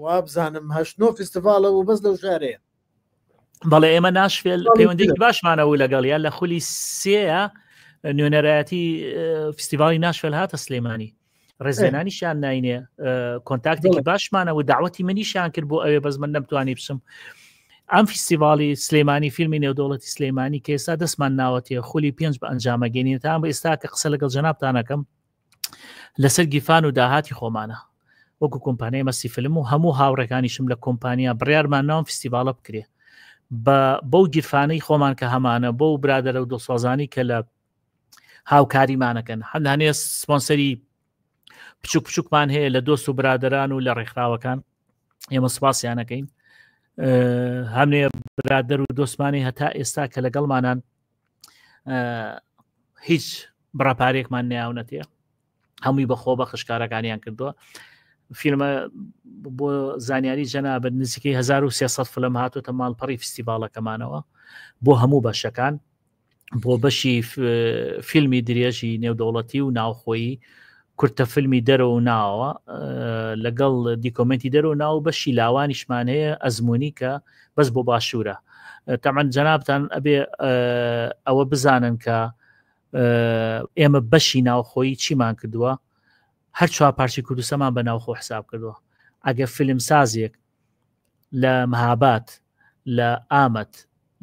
وا بزانم هەشتۆ فستیڤالە و بەس لەو شارەیە بەڵێ ئێمە ناشڤێڵ پەیوەندێکی باشمانەوە لەگەڵ یان لە خولی سێە نوێنەرایەتی فستیڤالی ناشڤێڵ هاتە سلێمانی ڕێزێنانیشیان ناینێ کۆنتاکتێکی باشمانەوە داوەتی منیشیان کرد بۆ ئەوێ بەس من نەمتوانی بچم ئەم فستیڤالی سلێمانی فیلمی نێودەوڵەتی سلێمانی کە ئێستا دەستمان ناوەتێ خولی 5 بە ئەنجامەگەێنێت تا بە ئێستا کە قسە لەگەڵ جەنابتانەکەم لەسەر گیفان و داهاتی خۆمانە وەکو کۆمپانیای مەسی فیلم و هەموو هاوڕێکانیشم لە کۆمپانیا بڕیارمان ناوم فستیڤالە بکرێ بەو گیرفانەی خۆمان کە هەمانە بۆ برادەرە و دڵسۆزانی کە لە هاوکاریمانەکەن هەندانێ سپۆنسەری بچوک بچووکمان هەیە لە دۆست و برادران و لە ڕێکخراوەکان ئێمە سوپاسیانەکەین هەمنێ برادەر و دۆستمانی هەتا ئێستا کە لەگەڵمانان هیچ بڕاپارێکمان نیاونەتێ هەمووی بەخۆ بە خشکارەکانیان کردووە فیلمە بۆ زانیاری جەنابەت نزیکەی 1300 فلم هاتوتە ماڵپەڕی فستیڤالەکەمانەوە بۆ هەموو بەشەکان بۆ بەشی فیلمی درێژی نێودەوڵەتی و ناوخۆیی کورتە فیلمی دەرەوە و ناوە لەگەڵ دیکۆمنتی دەرەوە ناو بەشی لاوانیشمان هەیە ئەزمموی کە بەس بۆ باشوورە تەمان جەنابتان ئەبێ ئەوە بزانن کە ئێمە بەشی ناوخۆیی چیمان کردووە هەر چوار پارچی کوردستانمان بە ناوخۆ حساب کردووە ئەگە فیلم سازێک لە مەهاباد لە ئامەد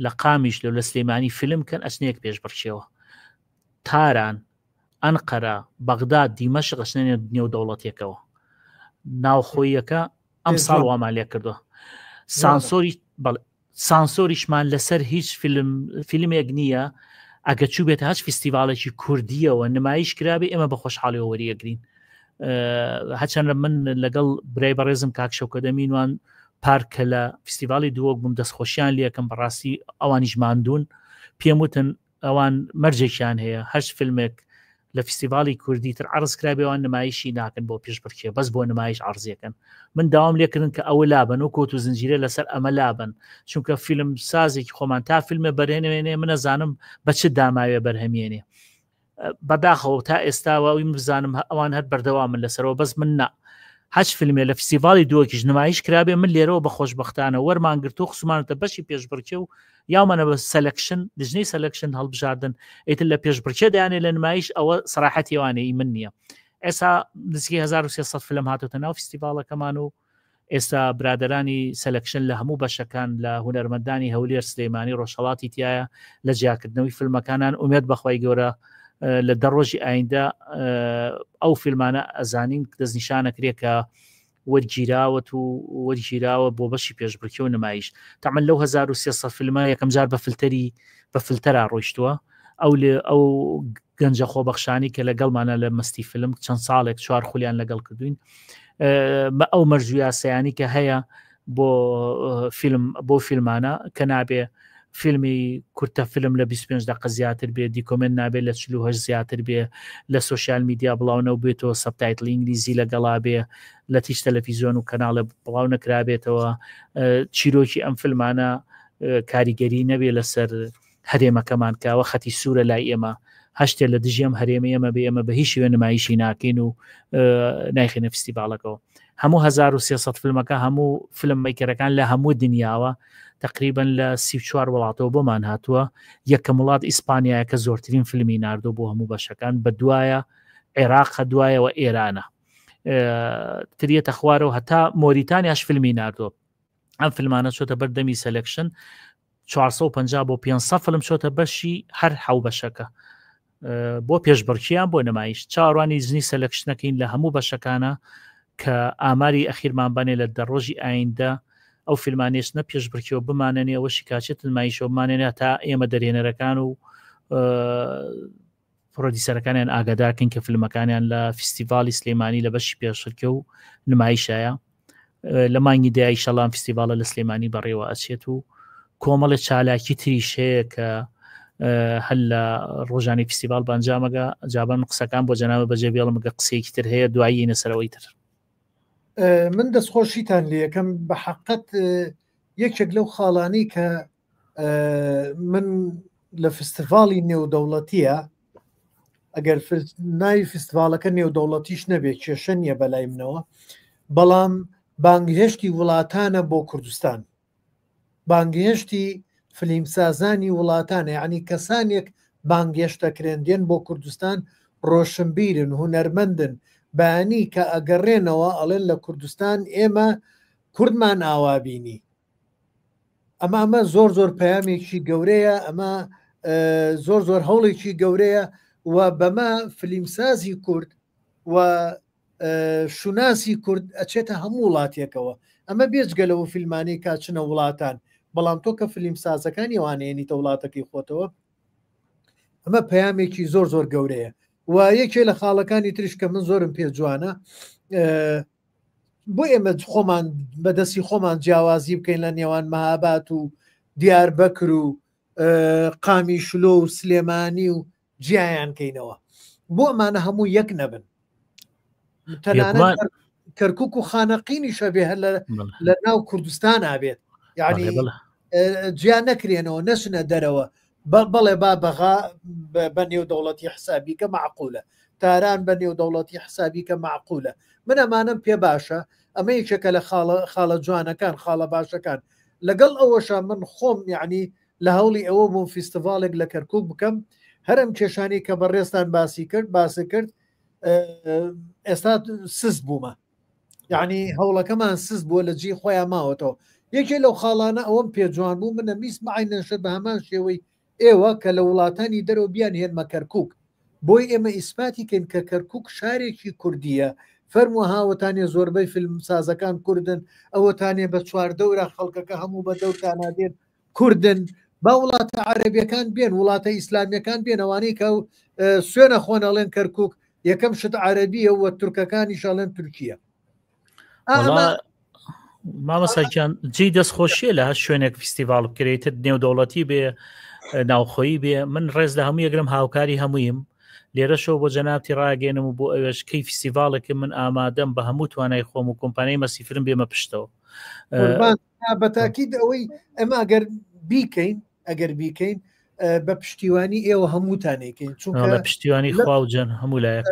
لە قامیش لە سلێمانی فیلم کەن ئەچنەیەک پێش بڕچێەوە تاران ئەنقەرە بەغداد دیمەشق ئەچنێنێ نێو دەوڵەتیەکەوە ناوخۆیەکە ئەم ساڵ وامان لێ کردووە سانسۆریشمان لەسەر هیچ فیلمێک نییە ئەگە چوو بێتە هەچ فیستیڤالێکی کوردیەوە نمایش کرابێ ئێمە بە خۆشحاڵیەوە وەریەگرین هەچەندە من لەگەڵ برای بەڕێزم کاکشەوکە دەمینوان پارکە لە فیستیڤالی دووەک بووم دەستخۆشیان لیەکەم بەڕاستی ئەوانیش ماندوون پێم وتن ئەوان مەرجێکیان هەیە هەش فیلمێک لە فیستیڤالی کوردی تر عرض کرابێەوان نمایشی ناکەن بۆ پێش بڕکێ بەس بۆ نمایش عرضیەکەن من داوام لێکردن کە ئەوە لابن و کۆت و زنجیرە لەسەر ئەمە لابن چونکە فیلم سازێکی خۆمان تا فیلمە بەرهێنێنێ منەزانم بە چ داماوێ بەرهەمێنێ بەداخەوە تا ئێستاوەوی بزانم ئەوان هەر بەردەوا من لەسەرەوە بەس من نا هەچ فیلمێ لە فیستیڤالی دووەکیش نمایش کرابێ من لێرەوە بە خۆشبەختانە وەرمان گرتو خسومانتە بەشی پێشبڕکێ و یاومانە بە سەلەکشن دژنەی سەلەکشن هەڵبژاردن ئیتر لە پێشبڕکێ دەیانێ لە نمایش ئەوە سەراحەتیوانەی من نییە ئێستا نزیکی 1300 فیلم هاتوتە ناو فیستیڤالەکەمان و ئێستا برادرانی سەلەکشن لە هەموو بەشەکان لە هونەرمەندانی هەولێر سلێمانی ڕۆژهەڵاتی تایە لە جیاکردنەوەی فیلمەکانان ئومێد بەخوای گەورە لە دەڕۆژی ئایندا ئەو فیلمانە ئەزانین دەستنیشانەکرێ کە وەرگیراوەت و وەرگیراوە بۆ بەشی پێشبڕکێ و نمایش تەمەن لەو 1300 فیلمە یەکەم جار بە فلتەرا ڕۆیشتووە ئەو گەنجە خۆبەخشانی کە لەگەڵمانە لە مەستی فیلم چەند ساڵێک 4 خولیان لەگەڵ کردوین ئەو مەرجووی سەیانی کە هەیە بۆ فیلمانە کە نابێ فیلمی کورتە فیلم لە 25 دقیقە زیاتر بێ دیکۆمنت نابێت لە 48 زیاتر بێ لە سوۆسیال میدیا بڵاونەوە بێتەوە سەبتایتڵی ئینگلیزی لەگەڵا بێ لە تیش تەلەڤیزیۆن و کەناڵە بڵاو نەکرابێتەوە چیرۆکی ئەم فیلمانە کاریگەری نەبێ لەسەر هەرێمەکەمان کاوە خەتی سوورە لای ئێمە هەشتێ لە دژی ئەم هەرێمە ئێمە بێ ئێمە بە هیچ شوێ نمایشی ناکەین و نایخێنە فیستیڤالەکەەوە هەموو 1300 فیلمەکە هەموو فیلم مەیکەرەکان لە هەموو دنیاوە تقریبا لە 34 وڵاتەوە بۆمان هاتووە یەکەم وڵات ئیسپانیایە کە زۆرترین فیلمی ناردۆ بۆ هەموو بەشەکان بە دوایە عێراق دوایەوە ئێرانە تریەتە خوارەوە هەتا مۆریتانیاش فیلمی ناردۆ ئەم فیلمانە چۆتە بەردەمی سەلەکشن 450 بۆ 500 فیلم چۆتە بەشی هەر حەو بەشەکە بۆ پێشبڕکیان بۆ نمایش چاوەڕوانی زنی سەلەکشنەکەین لە هەموو بەشەکانە کە ئاماری ئەخیرمان بنێ لە دەڕۆژی ئایندا ئەو فیلمانێش نە پێشبڕکیەوە بمانێنێ ئەوەشی کاچێت نمایشەوە بمانێنێ تا ئێمە دەرهێنەرەکان و پرۆدیسەرەکانیان ئاگادارکەین کە فیلمەکانیان لە فیستیڤالی سلێمانی لە بەشی پێشبڕکێ و نمایشایە لە مانگی دای شەڵام فیستیڤالە لە سلێمانی بەڕێوە ئەچێت و کۆمەڵی چالاکی تریش هەیە کە هەل لە ڕۆژانی فیستیڤال بەنجامەگە جابان قسەکان بۆ جەنابە بەجێ بێڵمەگە قسەیەکی تر هەیە دوایی نەسەرەوەی تر من دەستخۆشیتان لێ یەکەم بە حقیقەت یەکێک لەو خاڵانی کە من لە فستیڤالی نێودەوڵەتیە ئەگەر ناوی فستیڤالەکە نێودەوڵەتیش نەبێت کێشە نیە بەلای منەوە بەڵام بانگهێشتی وڵاتانە بۆ کوردستان بانگهێشتی فلیمسازانی وڵاتانە یعنی کەسانێک بانگهێشتەکرێن دێن بۆ کوردستان ڕۆشنبیرن هونەرمەندن بەیانی کە ئەگەڕێنەوە ئەڵێن لە کوردستان ئێمە کوردمان ئاوابینی ئەمە زۆر پەیامێکی گەورەیە ئەمە زۆر هەوڵێکی گەورەیە و بەمە فلیمسازی کورد و شوناسی کورد ئەچێتە هەموو وڵاتێکەوە ئەمە بێجگەلەوە فیلمانەی کاچنە وڵاتان بەڵام تۆ کە فلیمسازەکانی وانێنیتە وڵاتەکەی خۆتەوە ئەمە پەیامێکی زۆر گەورەیە و یەکێ لە خاڵەکانی تریش کە من زۆرم پێ جوانە بۆ ئێمە خۆمان بەدەستی خۆمان جیاوازی بکەین لە نێوان مەهابات و دیاربەکر و قامیشلۆ و سلێمانی و جیایان کەینەوە بۆ ئەمانە هەموو یەک نەبن تەنانەت کەرکووک و خانەقینی شەبێ هەر لە ناو کوردستان ئابێت یعنی جیان نەکرێنەوە نەچنە دەرەوە بەڵێ با بەغا بە نێودەوڵەتی حسابی کە معقولە تاران بە نێودەوڵەتی حسابی کە معقولە من ئەمانم پێ باشە ئەمە یەکێکە لە خاڵە جوانەکان خاڵە باشەکان لەگەڵ ئەوەشە من خۆم یعنی لە هەوڵی ئەوە بووم فیستیڤالێک لە کەرکووک بکەم هەرم کێشانی کە بەڕێستان باسی کرد ئێستا سست بوومە یعنی هەوڵەکەمان سست بووە لە جێ خۆیان ماوەتەوە یەکێ لەو خاڵانە ئەوەم پێجوان بوو منە میست مەعینەشە بە هەمان شێوەی ئێوە کە لە وڵاتانی دەرەوە بیان هێنمە کەرکووک بۆی ئێمە ئیسپاتیکەین کە کەرکووک شارێکی کوردیە فەرمووە هاوەتانێ زۆربەی فیلم سازەکان کوردن ئەوەتانێ بە چواردەورە خەڵکەکە هەموو بە دەوتانادێن کوردن با وڵاتە عەرەبیەکان بێن وڵاتە ئیسلامیەکان بێن ئەوانەی کە سوێنە خۆنەڵێن کەرکووک یەکەم شت عەرەبیە وە تورکەکانی شەڵێن تورکیە مامەساگیان جێی دەستخۆشیە لە شوێنێک فیستیڤال بکرێتتر نێودەوڵەتی بێ ناوخۆیی بێ من ڕێز لە هەموو یەکرم هاوکاری هەموویم لێرەشەوە بۆ جەنابتی ڕاگەێنم و بۆ ئەوێش کەی فیستیڤالێکی من ئامادەم بە هەموو توانای خۆم و کۆمپانیای مەسیفرم بێمە پشتەوە بەتاکید ئەوەی ئەمە ئەگەر بیکەین بە پشتیوانی ئێوە هەمووتانێکین چونکە لە پشتیوانی خواوجان هەموو لایەک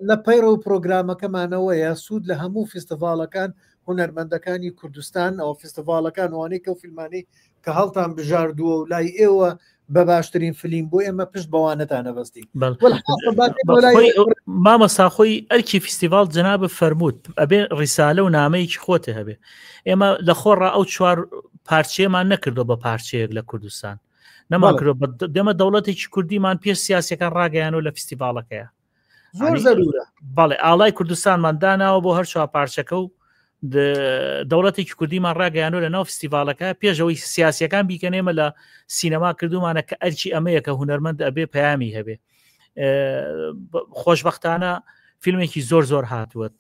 لە پەیڕە و پرۆگرامەکەمانەوەیە سوود لە هەموو فستیڤالەکان هونەرمەندەکانی کوردستان ئەو فستیڤالەکان وانەی کە و فیلمانی کە هەڵتان بژاردووە و لای ئێوە بە باشترین فیلم بۆ ئێمە پشت بەوانەتانە بەستی مامەساخۆی ئەرکی فیستیڤال جەنابە فەرمووت ئەبێ ڕیسالە و نامەیەکی خۆتە هەبێ ئێمە لە خۆڕ ئەو چوار پارچەیەمان نەکردو بە پارچەیەک لە کوردستان نەمان کردو دەمە دەوڵەتێکی کوردیمان پێش سیاسەکان ڕاگەیانەوە لە فیستیڤالەکەیە زۆر زەرورە بەڵێ ئاڵای کوردستانمان داناوە بۆ هەر چوار پارچەکە و دەوڵەتێکی کوردیمان ڕاگەیانەوە لە ناو فیستیڤالەکە پێشەوەی سیاسیەکان بیکەنێمە لە سینەما کردومانە کە ئەرکی ئەمەیە کە هونەرمەند ئەبێ پەیامی هەبێ خۆشبەختانە فیلمێکی زۆر هاتووەت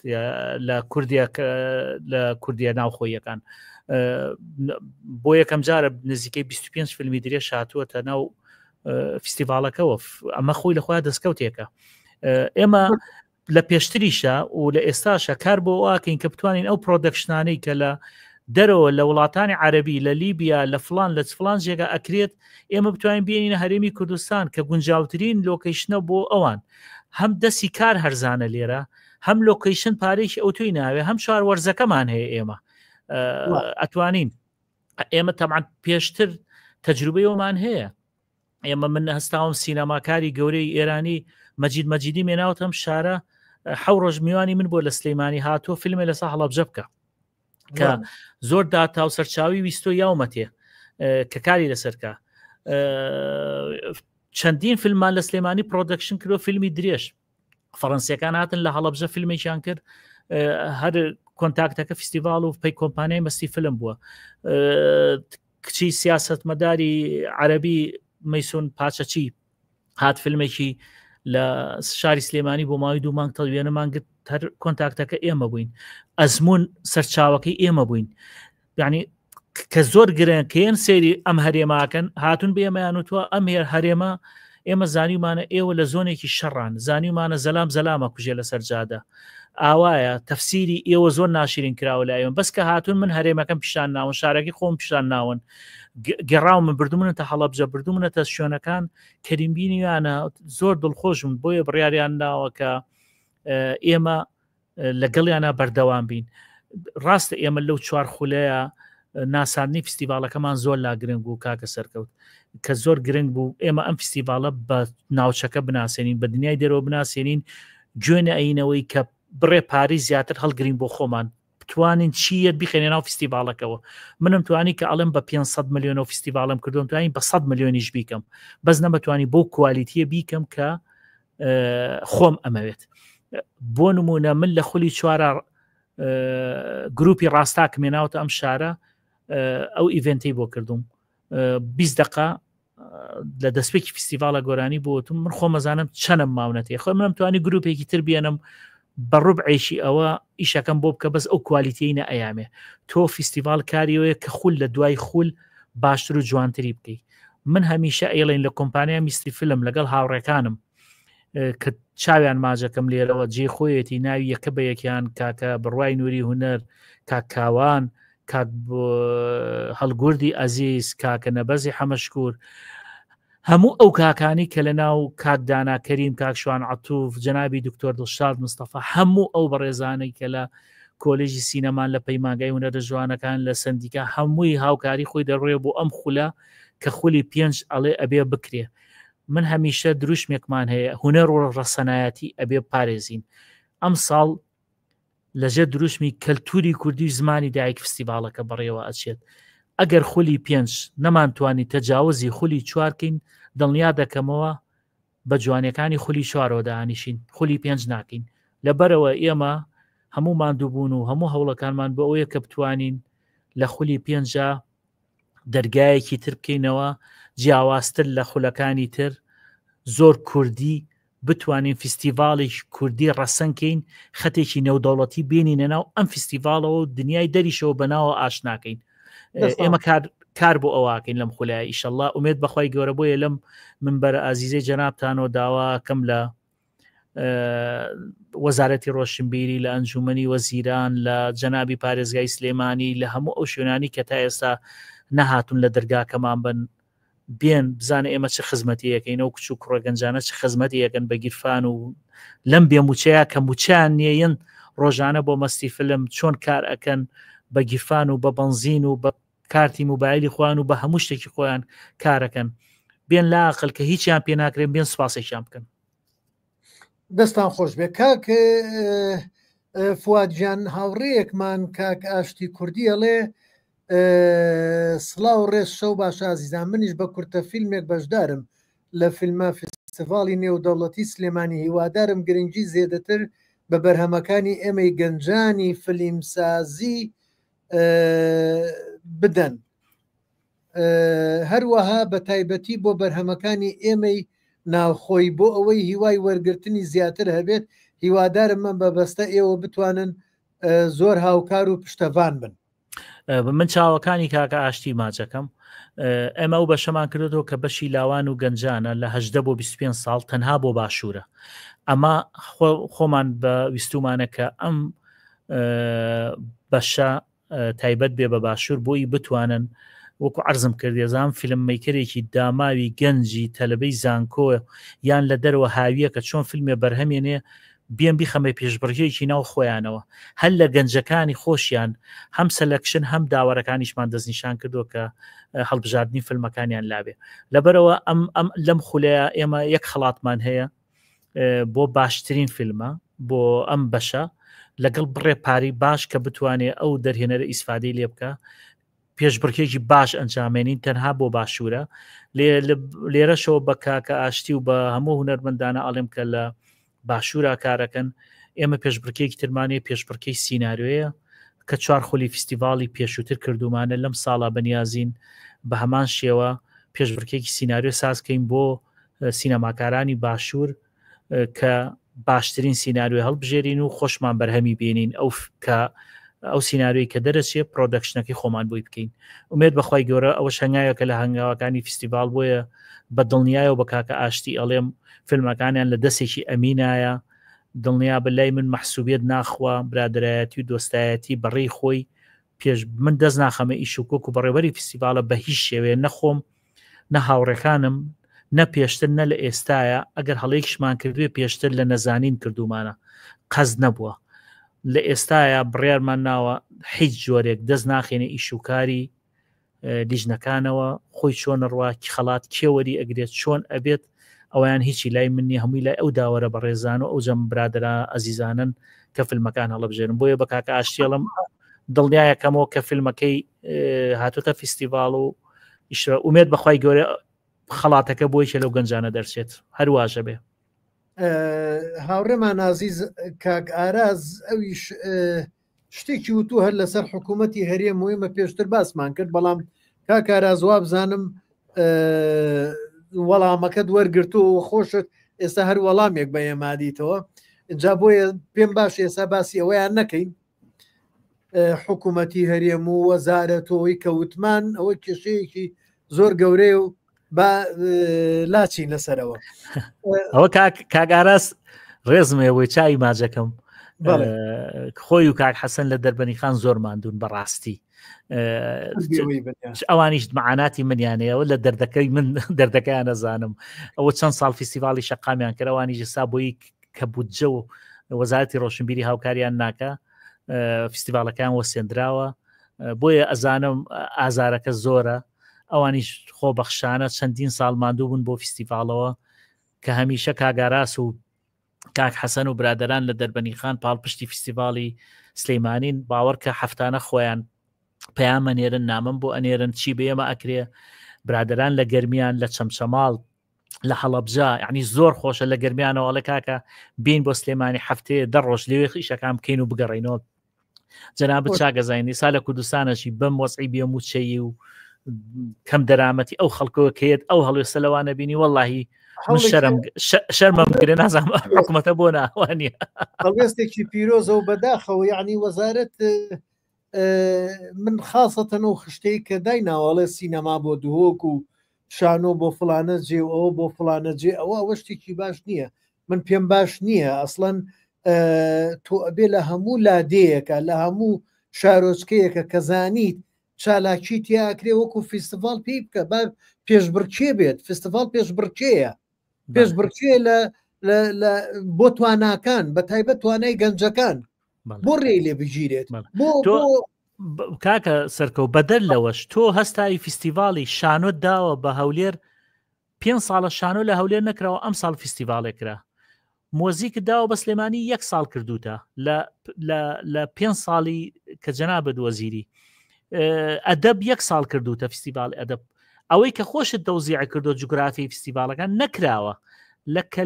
لە کوردیە ناوخۆیەکان بۆ یەکەم جارە نزیکەی 25 فیلمی درێژ هاتووەتە ناو فیستیڤالەکەەوە ئەمە خۆی لە خۆیان دەستکەوتێکە ئێمە لە پێشتریشە و لە ئێستاشە کار بۆ واکەین کە بتوانین ئەو پرۆدەکشنانەی کە لە دەرەوە لە وڵاتانی عەرەبی لە لیبیا لە فلان لە فلان جێگا ئەکرێت ئێمە بتوانین بێنینە هەرێمی کوردستان کە گونجاوترین لۆکیشنە بۆ ئەوان هەم دەستی کار هەرزانە لێرە هەم لۆکیشن پارێکی ئەوتوی ناوێ هەم شوار وەرزەکەمان هەیە ئێمە ئەتوانین ئێمە تەمان پێشتر تەجروبەیەوەمان هەیە ئێمە من هەستاوم سینەماکاری گەورەی ئێرانی مەجیدی مێناوتەم شارە حەو ڕۆژ میوانی من بۆ لە سلەیمانی هاتووە فیلمێ لەسا هەڵەبجە بکە کە زۆر داتا و سەرچاوی ویستۆ یاومەتێ کە کاری لەسەرکە چەندین فیلممان لە سلەیمانی پرۆدەکشن کردو فیلمی درێژ فەڕەنسیەکان هاتن لە هەڵەبجە فیلمێکیان کرد هەر کۆنتاکتەکە فیستیڤال و پەی کۆمپانیای مەستی فیلم بووە کچی سیاسەتمەداری عەرەبی مەیسۆن پاچەچی هات فیلمێکی لە شاری سلێمانی بۆ ماوەی 2 مانگ تەڵوێنەمان گرت هەر کۆنتاکتەکە ئێمە بووین ئەزمون سەرچاوەکەی ئێمە بووین یعنی کە زۆر گرن کەیان سێری ئەم هەرێماکەن هاتون بە ئێمەیان وتووە ئەم هەرێمە ئێمە زانیمانە ئێوە لە زۆنێکی شەڕان زانیمانە زەلامە کوژێ لە سەرجادە ئاوایە تەفسیری ئێوە زۆر ناشرین کراوە لە ئێوە بەس کە هاتون من هەرێمەکەم پیشان ناون شارەکەی خۆم پیشان ناون گەڕاو من بردومنە هەڵەبجە بردومنەتە شوێنەکان کەریمبینیانە زۆر دڵخۆشم بۆیە بڕیاریان ناوە کە ئێمە لەگەڵیانە بەردەوام بین ڕاستە ئێمە لەو چوار خولەیە ناساندنی فیستیڤالەکەمان زۆر لا گرنگ بوو کاکە سەرکەوت کە زۆر گرنگ بوو ئێمە ئەم فیستیڤالە بە ناوچەکە بناسیێنین بە دنیای دەرەوە بناسیێنین گوێنە ئەینەوەی کە بڕێ پاری زیاتر هەڵگرین بۆ خۆمان توانین چیە بخێنێ ناو فیستیڤالەکەەوە منم توانی کە ئەڵم بە 500 ملیۆن فیستیڤالم کردوم توانین بە 100 ملیۆنیش بیکەم بەس نەمەتوانی بۆ کوالیتیە بیکەم کە خۆم ئەمەوێت بۆ نمونە من لە خولی چوارە گروپی ڕاستاک مێناوتە ئەم شارە ئەو ئیڤنتی بۆ کردوم 20 دقه لە دەستپێکی فیستیڤالە گۆرانی بۆتم من خۆ مەزانم چەنم ماونەتێ خۆ منم توانی گروپێکی تر بێنم بە ڕوبعێکی ئەوە ئیشەکەم بۆ بکە بەس ئەو کوالیتیی نە ئەیامێ تۆ فیستیڤال کاریەوەیە کە خول لە دوای خول باشتر و جوانتری بکەیت من هەمیشە ئێڵین لە کۆمپانیا میستی فیلم لەگەڵ هاوڕێکانم کە چاویان ماجەکەم لێرەوە جێ خۆیەتی ناوی یەکە بە یەکیان کاکە بڕوای نووری هونەر کاکاوان کاک هەڵگوردی ئەزیز کاکە نەبەزی حەمەشکور هەموو ئەو کاکانی کە لە ناو کاک داناکەریم کاک شوان عەتوف جەنابی دکتۆر دڵشاد مستەفا هەموو ئەو بەڕێزانەی کە لە کۆلێژی سینەمان لە پەیمانگای هونەرە جوانەکان لە سندیکا هەمووی هاوکاری خۆی دەڕێ بۆ ئەم خولە کە خولی 5 ئەڵێ ئەبێ بکرێ من هەمیشە دروشمێکمان هەیە هونەر و ڕەسەنایەتی ئەبێ پارێزین ئەم ساڵ لەژێ دروشمی کەلتوری کوردی زمانی دایک فستیڤالەکە بەڕێوە ئەچێت ئەگەر خولی 5 نەمانتوانی تەجاوزی خولی 4کەین دڵنیا دەکەمەوە بە جوانیەکانی خولی چوارەوە داهانیشین، خولی پێنج ناکەین. لەبەرەوە ئێمە هەموو ماندووبوون و هەموو هەوڵەکانمان بە ئەوەیە کە بتوانین لە خولی پێنجە دەرگایەکی تر بکەینەوە جیاوازتر لە خولەکانی تر، زۆر کوردی بتوانین فیستیڤاڵی کوردی ڕەسەنکەین، خەتێکی نێودەوڵەتی بینینە ناو ئەم فیستیڤاڵەوە و دنیای دەریشەوە بەناوە ئاشناکەین. ئێمە کار بۆ ئەوواکەین لەم خولای ئیشەڵڵا ئومێد بەخوای گەورە بۆیە لەم منبەرە ئازیزەی جەنابتانەوە داواکەم لە وەزارەتی ڕۆشنبیری، لە ئەنجومەنی وەزیران، لە جەنابی پارێزگای سلێمانی، لە هەموو ئەو شوێنانی کە تا ئێستا نەهاتون لە دەرگاکەمان بن بێن بزانە ئێمە چه خزمەتیەکەین، ئەو کچ و کوڕەگەنجانە چه خزمەتیەکەن بە گیرفان و لەم بێموچەیە کە موچیان نیەن ڕۆژانە بۆ مەستی فلم چۆن کار ئەکەن بە گیرفان و بە بەنزین و بە کارتی موبایلی خۆیان و بە هەموو شتێکی خۆیان کارەکەن. بێن لاقل کە هیچیان پێ ناکرێن بێن سوپاسێکیان بکەن. دەستان خۆش بێ کاک فوادجان هاوڕێیەکمان کاک ئاشتی کوردی ئەڵێ سڵاو ڕێز شەو باش ئازیزان، منیش بە کورتە فیلمێک بەشدارم لە فیلمە فستیڤاڵی نێودەوڵەتی سلێمانی، هیوادارم گرنگی زێدەتر بە بەرهەمەکانی ئێمەی گەنجانی فیلمسازی بدەن، هەروەها بە تایبەتی بۆ بەرهەمەکانی ئێمەی ناوخۆی بۆ ئەوەی هیوای وەرگرتنی زیاتر هەبێت. هیوادارم من بەبەستە ئێوە بتوانن زۆر هاوکار و پشتەوان بن. من چاوەکانی کاکە ئاشتی ماچەکەم ئێمە ئەو بەشەمان کردەوە کە بەشی لاوان و گەنجانە لە 18 بۆ 25 ساڵ تەنها بۆ باشوورە. ئەمە خۆمان بە ویستومانە کە ئەم بەشە تایبەت بێ بە باشوور بۆی بتوانن وەکو عەرزم کردی زان فیلم میکرێکی داماوی گەنجی تەلەبەی زانکۆ یان لە دەرەوە هاویە کە چۆن فیلمێ بەرهەمێنێ بیان بیخەمە پێشبڕکێکی ناو خۆیانەوە، هەر لە گەنجەکانی خۆشیان هەم سەلەکشن هەم داوەرەکانیشمان دەستنیشان کردو کە هەڵبژاردننی فیلمەکانیان لابێ. لەبەرەوە ئەم لەم خولەیە ئێمە یەک خڵاتمان هەیە بۆ باشترین فیلمە بۆ ئەم بەشە لەگەڵ بڕێ پاری باش کە بتوانێت ئەو دەرهێنەرە ئیسفادەی لێ بکە، پێشبڕکێکی باش ئەنجامێنین تەنها بۆ باشوورە. لێرەشەوە بە کاکە ئاشتی و بە هەموو هونەرمەندانە ئەڵێم کە لە باشوورە کارەکەن. ئێمە پێشبڕکێکی ترمانەیە پێشبڕکەی سیناریۆیە کە 4 خولی فستیڤاڵی پێشووتر کردومانە لەم ساڵا بەنیازین بە هەمان شێوە پێشبڕکێکی سیناریۆ سازکەین بۆ سینەماکارانی باشوور کە باشترین سیناریۆی هەڵبژێرین و خۆشمان بەرهەمی بینین ئەو کە ئەو سیناریۆی کە دەرەچێت پرۆدەکشنەکەی خۆمان بۆی بکەین. ومێت بەخوای گەورە ئەوە شەنگایەکە لە هەنگاوەکانی فستیڤال بۆیە بە دڵنیایە و بە کاکە ئاشتی ئەڵێم فیلمەکانیان لە دەستێکی ئەمینایە، دڵنیا بە لای من مەحسوبیت ناخوا برادایەتی و دۆستایەتی بەڕێی خۆی پێش من دەست ناخەمە ئیش و کۆک و بەڕێوەری فستیڤالە بە هیچ شێوەیە نەخۆم نە هاوڕێکانم نە پێشتر نە لە ئێستاە ئەگەر هەڵەیەکشمان کردوێ پێشتر لە نەزانین کردومانە قەز نەبووە. لە ئێستاە بڕیارمان ناوە هیچ جۆرێک دەست ناخێنێ ئیشوکاری لیژنەکانەوە خۆی چۆن ڕوا خەڵات کێوەری ئەگرێت چۆن ئەبێت ئەویان هیچی لای منی هەمووی لای ئەو داوەرە بەڕێزان و ئەو جەم برادرا ئەزیزانن کە فیلمەکان هەڵەبژێرن. بۆیە بە کاکە ئاشتیڵم دڵنیایەکەمەوە کە فیلمەکەی هاتوتە فستیڤال و ئومێت بەخوای گەورە خەڵاتەکە بۆیکە لەو گەنجانە دەرچێت هەروواژە بێ. هاوڕێمان ئازیز کاک ئاراز ئەویش شتێکی وتو هەر لەسەر حکوومەتی هەرێم مهمە پێشتر باسمان کرد، بەڵام کاک ئاراز وا بزانم وەڵامەکەت وەرگرتو و خۆشت ئێستا هەر وەڵامێک بە ئێمادیتەوە جا بۆیە پێم باش ئێستا باسی ئەوەیان نەکەین. حکوومەتی هەرێم و وەزارەتەوەی کەوتمان ئەوە کێشەیەکی زۆر گەورەی و با لاچین لەسەرەوە. ئەوە کاگاراس ڕێزمەوەی چای ماجەکەم خۆی و کاک حەسەن لە دەربەنی خان زۆر ماندوون بەڕاستی ئەوانیش معاناتی منیانەیەەوە لە دەردەکەی من دەردەکەیان نەزانم. ئەوە چەند ساڵ فستیڤاڵی شەقامیان کرد ئەوانیش سا بۆی کە بودجە و وەزارەتی ڕۆشنبیری هاوکاریان ناکە فستیڤالەکان وەسێنراوە بۆیە ئەزانم ئازارەکە زۆرە. ئەوانیش خۆبەخشانە چەندین ساڵ ماندوو بوون بۆ فستیڤالەوە کە هەمیشە کاگاراس و کاک حەسەن و برادران لە دەربەنی خان پاڵپشتی فستیڤاڵی سلەیمانین باوەڕ کە هەفتانە خۆیان پەیامەنێرن نامم بۆ ئەنێرن چی بێمە ئەکرێ برادران لە گەرمیان لە چەمچەماڵ لە هەڵەبجا یعنی زۆر خۆشە لە گەرمیانەوەڵە کاکە بین بۆ سلێمانی هەفتەیە دەڕۆژ لێوێ خیشەکان بکەین و بگەڕێنەوە جەنابەت چاگەزاینی سا لە کوردستانەشی بەم وەسعی بێم و چەیی و کەم دەرامەتی ئەو خەڵکەوە کێت ئەو هەڵوێستە لەوانە بینی وەڵاهی شەرمەم گرێ نازانم حکوومەتە بۆ ناوانە هەڵوێستێکی پیرۆزە و بەداخەوە یعنی وەزارەت من خاصەتەن و خشتەی کە دای ناوەڵێ سینەما بۆ دوهۆک و شانۆ بۆ فلانە جێ و ئەوە بۆ فلانە جێ ئەوە شتێکی باش نییە من پێم باش نییە ئەسڵەن تۆ ئەبێ لە هەموو لادەیەکە لە هەموو شارۆچکەیەکە کە زانیت چالاکی تیاکرێ وەکو فیستیڤال پێی بکە با پێشبڕکێ بێت فستیڤال پێشبڕکێیە پێشبڕکێ لە بۆ تواناکان بە تایبەت توانای گەنجەکان بۆ ڕێ لێ بگیرێت بۆ کاکە سەرکەوت بەدەر لەوەش تۆ هەستایی فیستیڤاڵی شانۆت داوە بە هەولێر 5 ساڵە شانۆ لە هەولێر نەکراوە ئەم ساڵ فیستیڤالێکرا مۆزیکت داوە بە سلێمانی 1 ساڵ کردوتە لە 5 ساڵی کە جەنابەت وەزیری ئەدەب 1 ساڵ کردوتە فیستیڤاڵی ئەدەب ئەوەی کە خۆشت دەوزیع کردو جوگرافی فیستیڤالەکان نەکراوە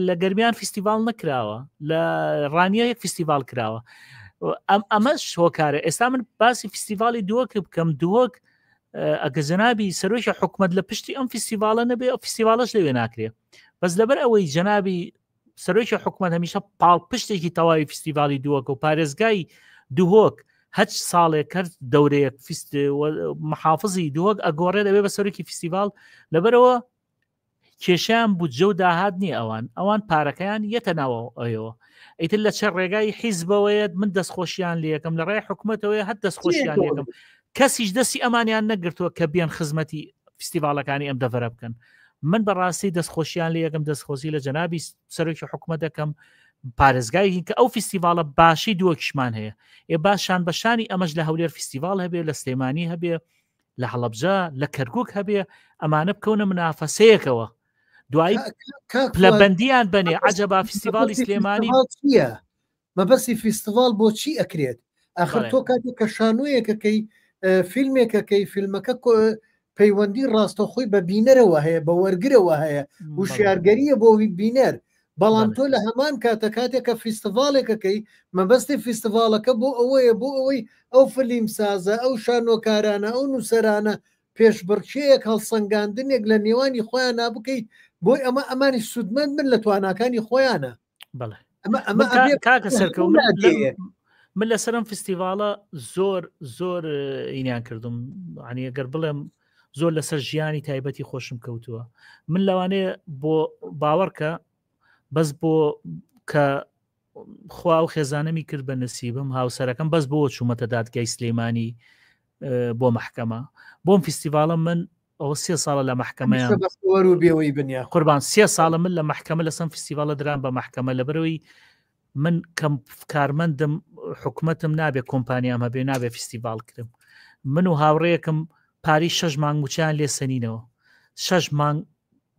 لە گەرمیان فیستیڤال نەکراوە لە ڕانیە 1 فیستیڤال کراوە ئەمە شۆکارە ئێستا من باسی فیستیڤالی دووەک بکەم دووەک ئەگە جەنابی سەرۆکی حکوومەت لە پشتی ئەم فیستیڤالە نەبێ ئەو فیستیڤالەش لەوێ ناکرێ بەس لەبەر ئەوەی جەنابی سەرۆکی حکوومەت هەمیشە پاڵ پشتێکی تەواوی فیستیڤالی دووەک و پارێزگای دوهۆک هەچ ساڵێک کرد دەورەیەک محافظی دووەک ئەگۆڕێ دەبێ بە سەرۆکی فیستیڤال لەبەرەوە کێشیان بودجە و داهات نییە ئەوان پارەکەیان یەتە ناوە ئەوەوە ئیتر لە چەر ڕێگای حیزبەوەیە من دەستخۆشیان لەکەم لە ڕێی حکوومەتەوەی هەت دەستخۆشیان لەکەم کەسیش دەستی ئەمانیان نەگرتووە کە بیان خزمەتی فیستیڤالەکانی ئەم دەڤەرە بکەن من بەڕاستی دەستخۆشیان لەکەم دەستخۆشی لە جەنابی سەرۆکی حکوومەت دەکەم پارێزگایکی کە ئەو فیستیڤالە باشی دووەکیشمان هەیە ێ باشان بەشانی ئەمەش لە هەولێر فیستیڤال هەبێ لە سلێمانی هەبێ لە هەڵەبجە لە کەرکک هەبێ ئەمانە بکەونە منافەسەیەکەوە دوایی پلەبەندیان بنێ عەجەبا فیستیڤالی سلێمانی مەبەستی فیستیڤال بۆچی ئەکرێت ئاخر تۆ کاتێک کە شانۆیەکەکەی فیلمێکەکەی فیلمەکە پەیوەندی ڕاستەخۆی بە بینەرەوە هەیە بە وەرگرەوە هەیە وشیارگەریە بۆ بینەر بەڵام تۆ لە هەمان کاتە کاتێکە فیستیڤالێکەکەی مەبەستی فیستیڤالەکە بۆ ئەوەیە بۆ ئەوەی ئەو فلیم سازە ئەو شانۆکارانە ئەو نووسەرانە پێشبڕکێیەک هەڵسەنگاندنێک لە نێوانی خۆیان نابکەیت بۆی ئەمانی سوودمەند من لە تواناکانی خۆیانە کاکە سەرکەوت من لەسەرم فیستیڤالە زۆر ئینیان کردم عنی ئەگەر بڵێم زۆر لەسەر ژیانی تایبەتی خۆشم کەوتووە من لەوانەیە بۆ باوەڕکە بەس بۆ کە خوا و خێزانەمی کرد بە نسیبم هاوسەرەکەم بەس بۆ چوومەتە دادگای سلێمانی بۆ محکەمە بۆم فیستیڤالە من ئەوە 3 ساڵە لە محکەمەیان بێەوەی بنیا قوربان 3 ساڵە من لە محکەمە لەسەم فیستیڤالە دران بە محکەمە لەبەرەوەی من کەم کارمەندم حکوومەتم نابێ کۆمپانیام هەبێ نابێ فیستیڤال کرم من و هاوڕەیەکم پاری 6 مانگ موچیان لێ سەنینەوە 6 مانگ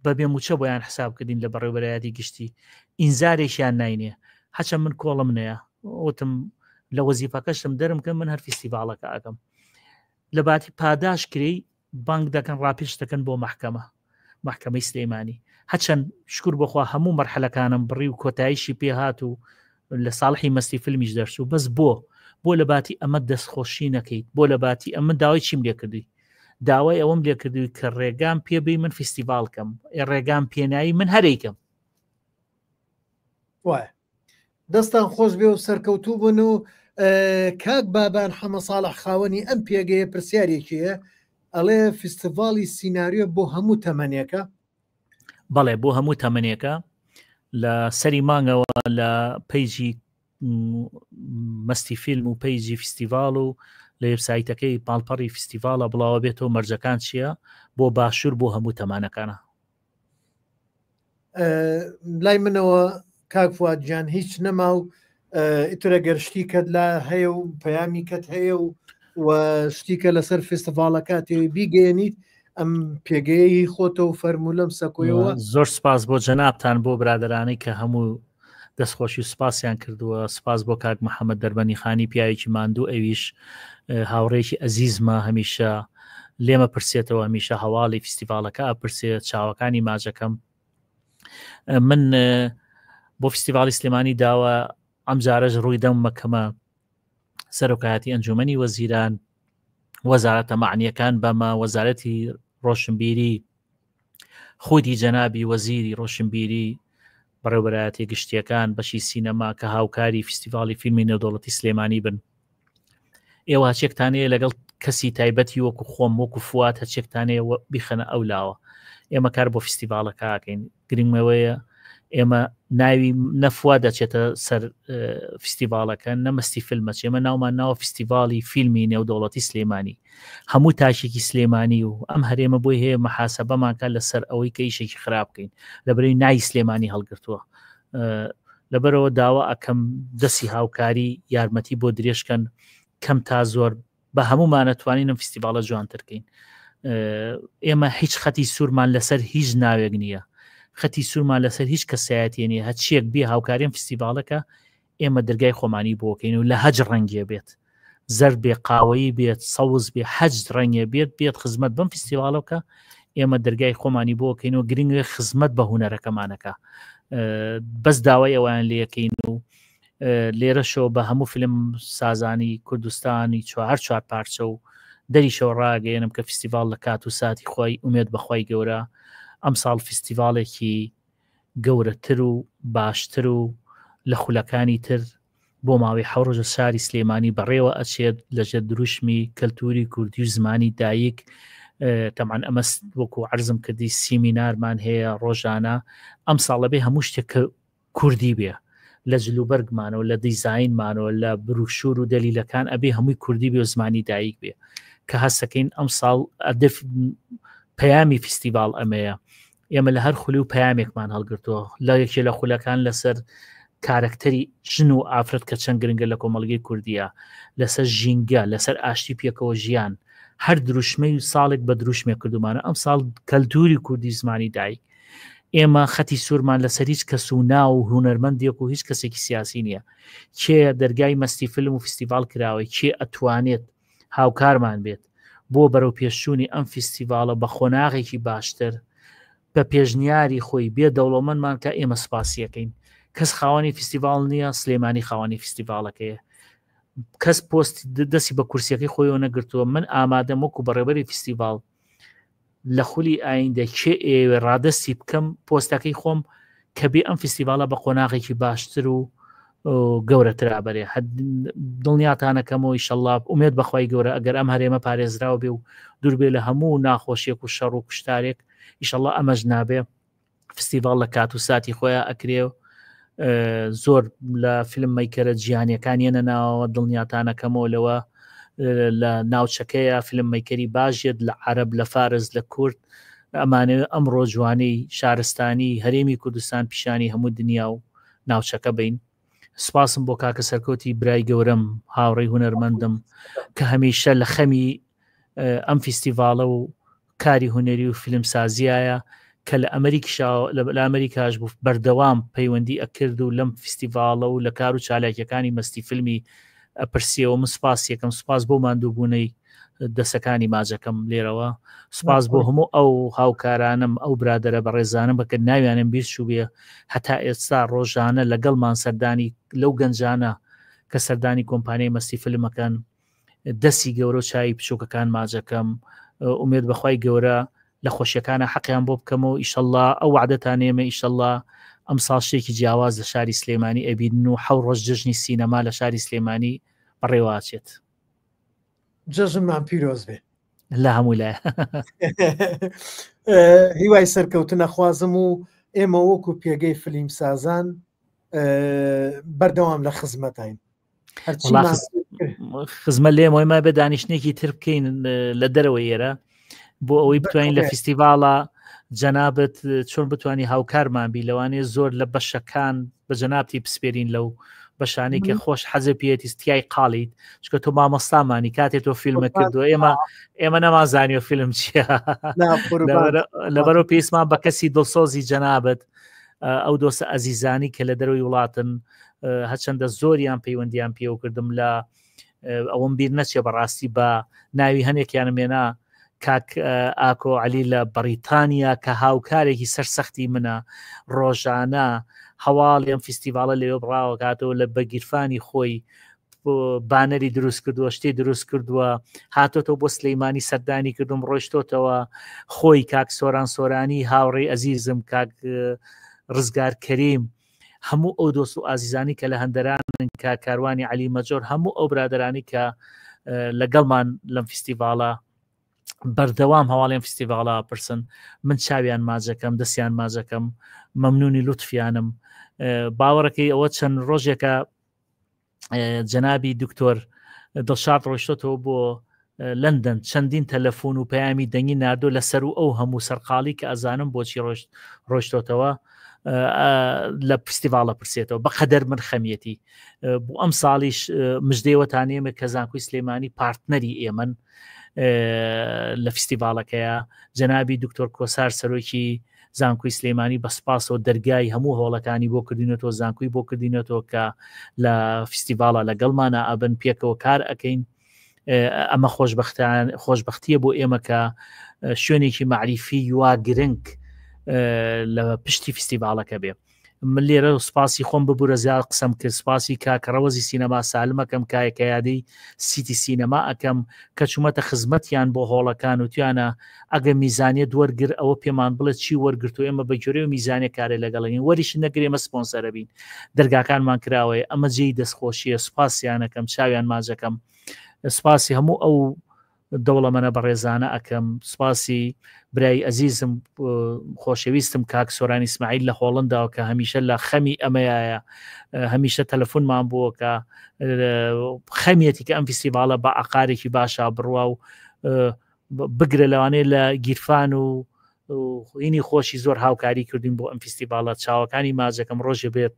بەبێ موچە بۆیان حساب کردین لە بەڕێوبەرایەتی گشتی ئینزارێکیان ناینێ هەچە من کۆڵم نەیە وتم لە وەزیفەکەشتم دەرم کە من هەر فیستیڤالەکە ئەەکەم لە باتی پاداش کری بانک دەکەن ڕاپێش دەکەن بۆ محکەمەی سلێمانی هەچەند شکر بخوا هەموو مەرحەلەکانم بڕی و کۆتاییشی پێهات و لە ساڵحی مەستی فیلمیش دەرچوو بەس بۆ لە باتی ئەمە دەستخۆشی نەکەیت بۆ لە باتی ئەمە داوای چیم لێ کردی داوای ئەوەم لێ کردوی کە ڕێگام پێبی من فیستیڤالکەم ڕێگام پێنایی من هەرێکم وایە دەستان خۆش بێ و سەرکەوتوو بوون و کاک بابان حەمە ساڵح خاوەنی ئەم پێگەیە پرسیارێکیە ئەڵێ فیستیڤالی سیناریۆ بۆ هەموو تەمەنێکە بەڵێ بۆ هەموو تەمەنێکە لە سەری مانگەوە لە پەیجی مەستی فیلم و پەیجی فیستیڤال و لە وێبسایتەکەی پاڵپەڕی فیستیڤالە بڵاوە بێتەوە مەرجەکان چییە بۆ باشوور بۆ هەموو تەمانەکانە لای منەوە کاک فوادجان هیچ نەما و ئیترە گەرشتی کەت لا هەیە و پەیامی کەت هەیە و شتیکە لەسەر فیستیڤالەکاتێ بیگەێنیت ئەم پێگەیەی خۆتە و فەرمولەم سەکۆیەوە زۆر سپاس بۆ جەنابتان بۆ برادرانەی کە هەموو دەستخۆشی و سپاسیان کردووە سپاس بۆ کاک محەممەد دەربەنی خانی پیاوێکی ماندوو ئەویش هاوڕێکی ئەزیزمە هەمیشە لێمە پرسێتەوە هەمیشە هەواڵی فیستیڤالەکە ئەپرسێت چاوەکانی ماجەکەم من بۆ فستیڤاڵی سلێمانی داوە ئەم جارەش ڕوویدەم مەکەمە سەرۆکایەتی ئەنجومەنی وەزیران وەزارەتە معنیەکان بەمە وەزارەتی ڕۆشنبیری خودی جەنابی وەزیری ڕۆشنبیری بەڕێوەبەرایەتی گشتیەکان بەشی سینەما کە هاوکاری فستیڤاڵی فیلمی نێودەوڵەتی سلێمانی بن ئێوە هەچێکتانەیە لەگەڵ کەسی تایبەتی وەکو خۆم وەکو فوات هەچێکتانەیە بیخەنە ئەو لاوە ئێمە کار بۆ فستیڤاڵەکەکەین گرنگمەوەیە ئێمە ناوی نەفوا دەچێتە سەر فستیڤاڵەکە نەمەستی فیلمە ئێمە ناومان ناوە فستیڤاڵی فیلمی نێودەوڵەتی سلێمانی هەموو تاشێکی سلێمانی و ئەم هەرێمە بۆی هەیە مەحاسەبەمانکە لەسەر ئەوەی کە ئیشێکی خراپ بکەین لەبەرەوەی ناوی سلێمانی هەڵگرتووە لەبەرەوە داوا ئەکەم دەستی هاوکاری یارمەتی بۆ درێژکەن کەم تا زۆر بە هەمومان نەتوانینم فستیڤاڵە جوانترکەین ئێمە هیچ خەتی سوورمان لەسەر هیچ ناوێک نییە خەتی سوورمان لەسەر هیچ کەسایەتی نیە هەچیەک بێ هاوکاریم فستیڤاڵەکە ئێمە دەرگای خۆمانی بۆکەین و لە هەج ڕەنگێ بێت زەر بێ قاوەیی بێت سەوز بێ حەج ڕەنگێ بێت خزمەت بەم فستیڤاڵەکە ئێمە دەرگای خۆمانی بۆکەین و گرنگێ خزمەت بە هونەرەکەمانەکە بەس داوای ئەویان لەکەین و لێرەشەوە بە هەموو فیلم سازانی کوردستانی چوار پارچە و دەریشەوە ڕاگەێنم کە فستیڤاڵ لە کات و ساتی خۆی ئومێد بەخوای گەورە ئەم ساڵ فستیڤاڵێکی گەورەتر و باشتر و لە خولەکانی تر بۆ ماوەی حەوڕۆژە شاری سلێمانی بەڕێوە ئەچێت لەژێر دروشمی کەلتوری کوردی و زمانی دایک تەمان ئەمە وەکو عەرزم کردی سیمینارمان هەیە ڕۆژانە ئەم ساڵە بێ هەموو شتێک کە کوردی بێ لە جلوبەرگمانەوە لە دیزاینمانەوە لە بروشور و دەلیلەکان ئەبێ هەمووی کوردی بێ و زمانی دایک بێ کە هەستەکەین ئەم ساڵ پەیامی فستیڤاڵ ئەمەیە ئێمە لە هەر خولی و پەیامێکمان هەڵگرتووە لە یەکێ لە خولەکان لەسەر کارکتەری ژن و ئافرەت کە چەند گرنگە لە کۆمەڵگەی کوردیە لەسەر ژینگە لەسەر ئاشتی پێکەوە ژیان هەر دروشمەی و ساڵێک بە دروشمێ کردومانە ئەم ساڵ کەلتوری کوردی زمانی دایک ئێمە خەتی سوورمان لەسەر هیچ کەس و ناو و هونەرمەندێک و هیچ کەسێکی سیاسی نییە کێ دەرگای مەستی فیلم و فستیڤاڵ کراوەی کێ ئەتوانێت هاوکارمان بێت بۆ بەرەو پێشچوونی ئەم فستیڤاڵە بە خۆناغێکی باشتر بە پێشنیاری خۆی بێ دەوڵەمەندمان کە ئێمە سپاسیەکەین کەس خاوەنی فستیڤاڵ نییە سلێمانی خاوەنی فستیڤاڵەکەیە کەس پۆست دەستی بە کورسیەکەی خۆیەوە نەگرتووە من ئامادەم وەکو بەڕێبەری فستیڤاڵ لە خولی ئایندە کێ ئێوە ڕادستی بکەم پۆستەکەی خۆم کە بێ ئەم فستیڤاڵە بە قۆناغێکی باشتر و گەورەترا بەرێ دڵنیاتانەکەمەوە ئیشەڵڵا ئومێد بەخوای گەورە ئەگەر ئەم هەرێمە پارێزراوە بێ و دوور بێ لە هەموو ناخۆشیێک و شەڕ و کوشتارێک ئیشەڵڵا ئەمەش نابێ فستیڤاڵ لە کات و ساتی خۆیان ئەکرێ زۆر لە فیلم مەیکەرە جیهانیەکانیانە ناوە دڵنیاتانەکەمەوە لەوە لە ناوچەکەیە فیلم مەیکەری باشێت لە عەرەب لە فارس لە کورد ئەمانە ئەمڕۆ جوانەی شارستانی هەرێمی کوردستان پیشانی هەموو دنیا و ناوچەکە بین سپاسم بۆ کاکە سەرکەوتی برای گەورەم هاوڕێی هونەرمەندم کە هەمیشە لە خەمی ئەم فستیڤاڵە و کاری هونەری و فیلم سازیایە کە لە ئەمریکاش بوو بەردەوام پەیوەندی ئەکرد و لەم فستیڤاڵە و لە کار و چالاکیەکانی مەستی فیلمی ئەپرسیەوە من سپاس یەکەم سپاس بۆ ماندووبوونەی دەسەکانی ماجەکەم لێرەوە سپاس بۆ هەموو ئەو هاوکارانم ئەو برادرە بە ڕێزانم بەکە ناویانم بیرچوو بێ هەتا ئێستا ڕۆژانە لەگەڵمان سەردانی لەو گەنجانە کە سەردانی کۆمپانیای مەستی فیلمەکەن دەستی گەورە و چای بچووکەکان ماجەکەم ئومێد بەخوای گەورە لە خۆشیەکانە حەقیان بۆ بکەمەوە ئیشەڵڵا ئەو وعدەتانێمە ئیشەڵڵا ئەم ساڵ شتێکی جیاواز لە شاری سلێمانی ئەبین و حەو ڕۆژ جژنی سینەما لە شاری سلێمانی بەڕێواچێت جەژنمان پیرۆز بێ لە هەموو لایە هیوای سەرکەوتنە خوازم و ئێمە وەکو پێگەی فیلم سازان بەردەوام لە خزمەتین خزمە لێمەوەی بە دانیشتێکی تر بکەین لە دەرەوە ئێرە بۆ ئەوەی بتوانین لە فستیڤاڵە جەنابەت چۆن بتوانانی هاوکارمان بی لەوانێ زۆر لە بەشەکان بە جەنابتی پسپێرین لەو بەشانی کە خۆش حەزە پێێتی ستیای قاڵیت چکە تۆ مامۆستامانی کاتێک تۆ فیلمە کردووە ئێمە نەمازانیوە فیلم چییە لەبەرەوە پێیسمان بە کەسی دڵسۆزی جەنابەت ئەو دۆسە ئەزیزانی کە لە دەروی وڵاتن هەچەندە زۆریان پەیوەندیان پێوە کردم لە ئەوم بیر نەچێ بەڕاستی بە ناوی هەنێکیانمێنا کاک ئاکۆ عەلی لە بەریتانیا کە هاوکارێکی سەرسەختی منە ڕۆژانە هەواڵی ئەم فیستیڤالە لێوە بڕاوە کاتەوە لە بەگیرفانی خۆی بانەری دروست کردووە شتێ دروست کردووە هاتۆتەوە بۆ سلەیمانی سەردانی کردم ڕۆیشتۆتەوە خۆی کاک سۆران سۆرانی هاوڕێی ئەزیزم کاک ڕزگار کەریم هەموو ئەو دۆست و ئازیزانی کە لە هەندەرانن کە کاروانی عەلی مەجۆر هەموو ئەو برادرانی کە لەگەڵمان لەم فیستیڤالە بەردەوام هەواڵیان فیستیڤالە پرسن من چاویان ماجەکەم دەستیان ماجەکەم مەمنونی لوتفیانم باوەڕەکەی ئەوە چەند ڕۆژێکە جەنابی دکتۆر دڵشاد ڕۆیشتۆتەوە بۆ لەندەن چەندین تەلەفۆن و پەیامی دەنگی ناردۆ لەسەر و ئەو هەموو سەرقاڵی کە ئەزانم بۆچی ڕۆیشتۆتەوە لە فیستیڤالە پرسێتەوە بەقەدەر من خەمیەتی بۆ ئەم ساڵیش مژدەیەوەتانێمە کە زانکۆی سلەیمانی پارتنەری ئێمن لە فیستیڤالەکەیە جەنابی دکتۆر کۆسار سەرۆکی زانکۆی سلەیمانی بە سپاسەوە دەرگای هەموو هۆڵەکانی بۆ کردینەوە زانکۆی بۆ کردینەوە کە لە فیستیڤالە لەگەڵمانە ئەبن پێکەوە کار ئەەکەین ئەمە خۆشبەختیە بۆ ئێمە کە شوێنێکی معریفی وا گرنگ لە پشتی فیستیڤالەکە بێ من لێرە سپاسی خۆم ببوورە زیاد قسەم کرد سپاسی کاکەڕەوەزی سینەما سالمەکەم کایەکە یادەی سیتی سینەما ئەەکەم کە چوومەتە خزمەتیان بۆ هۆڵەکان و توانە ئەگە میزانیە دووەرگر ئەوە پێمان بڵێت چی وەرگرت و ئێمە بە گوێرە و میزانە کارێ لەگەڵین وەریش نەگرێ ئێمە سپۆنسەرە بین دەرگاکانمان کراوەیە ئەمە جێی دەستخۆشیە سوپاسیانەکەم چاویان ماجەکەم سپاسی هەموو ئەو دەوڵەمەنە بەڕێزانە ئەەکەم سپاسی برای ئەزیزم خۆشەویستم کاک سۆرانی ئیسماعیل لە هۆڵنداوە کە هەمیشە لە خەمی ئەمەیە هەمیشە تەلەفۆنمان بووە کە خەمیەتی کە ئەم فیستیڤالە بە عقارێکی باشا بڕوا و بگرە لەوانەیە لە گیرفان و هینی خۆشی زۆر هاوکاری کردین بۆ ئەم فیستیڤالە چاوەکانی ماجەکەم ڕۆژێ بێت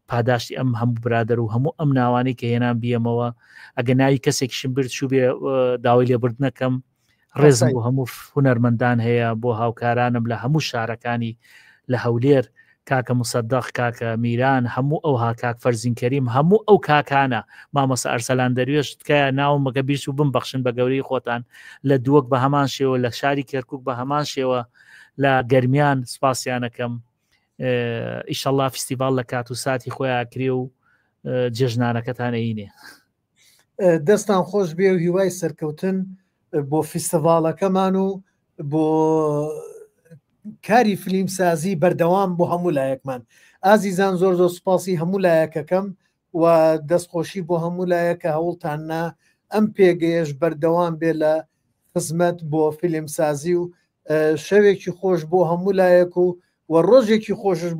پاداشتی ئەم هەموو برادر و هەموو ئەم ناوانەی کە هێنان بیەمەوە ئەگە ناوی کەسێکیشم برد چوو بێ داوای لێبردنەکەم ڕێزم بۆ هەموو هونەرمەندان هەیە بۆ هاوکارانم لە هەموو شارەکانی لە هەولێر کاکە مصدق کاکە میران هەموو ئەو کاک فەرزین کەریم هەموو ئەو کاکانە مامۆستا ئەرسەلان دەروێش تکایە ناوم مەگە بیست و بمبەخشن بە گەورەی خۆتان لە دووەک بە هەمان شێوە لە شاری کەرکووک بە هەمان شێوە لە گەرمیان سپاسیانەکەم ئیشەڵڵا فیستیڤال لە کات و ساتی خۆیان کرێ و جێژنانەکەتان ئەینێ دەستان خۆش بێ و هیوای سەرکەوتن بۆ فیستیڤالەکەمان و بۆ کاری فیلم سازی بەردەوام بۆ هەموو لایەکمان ئازیزان زۆر زۆر سپاسی هەموو لایەکەکەم و دەستخۆشی بۆ هەموو لایەکە هەوڵتاننا ئەم پێگەیەش بەردەوام بێ لە خزمەت بۆ فیلم سازی و شەوێکی خۆش بۆ هەموو لایەک و ڕۆژێکی خۆشش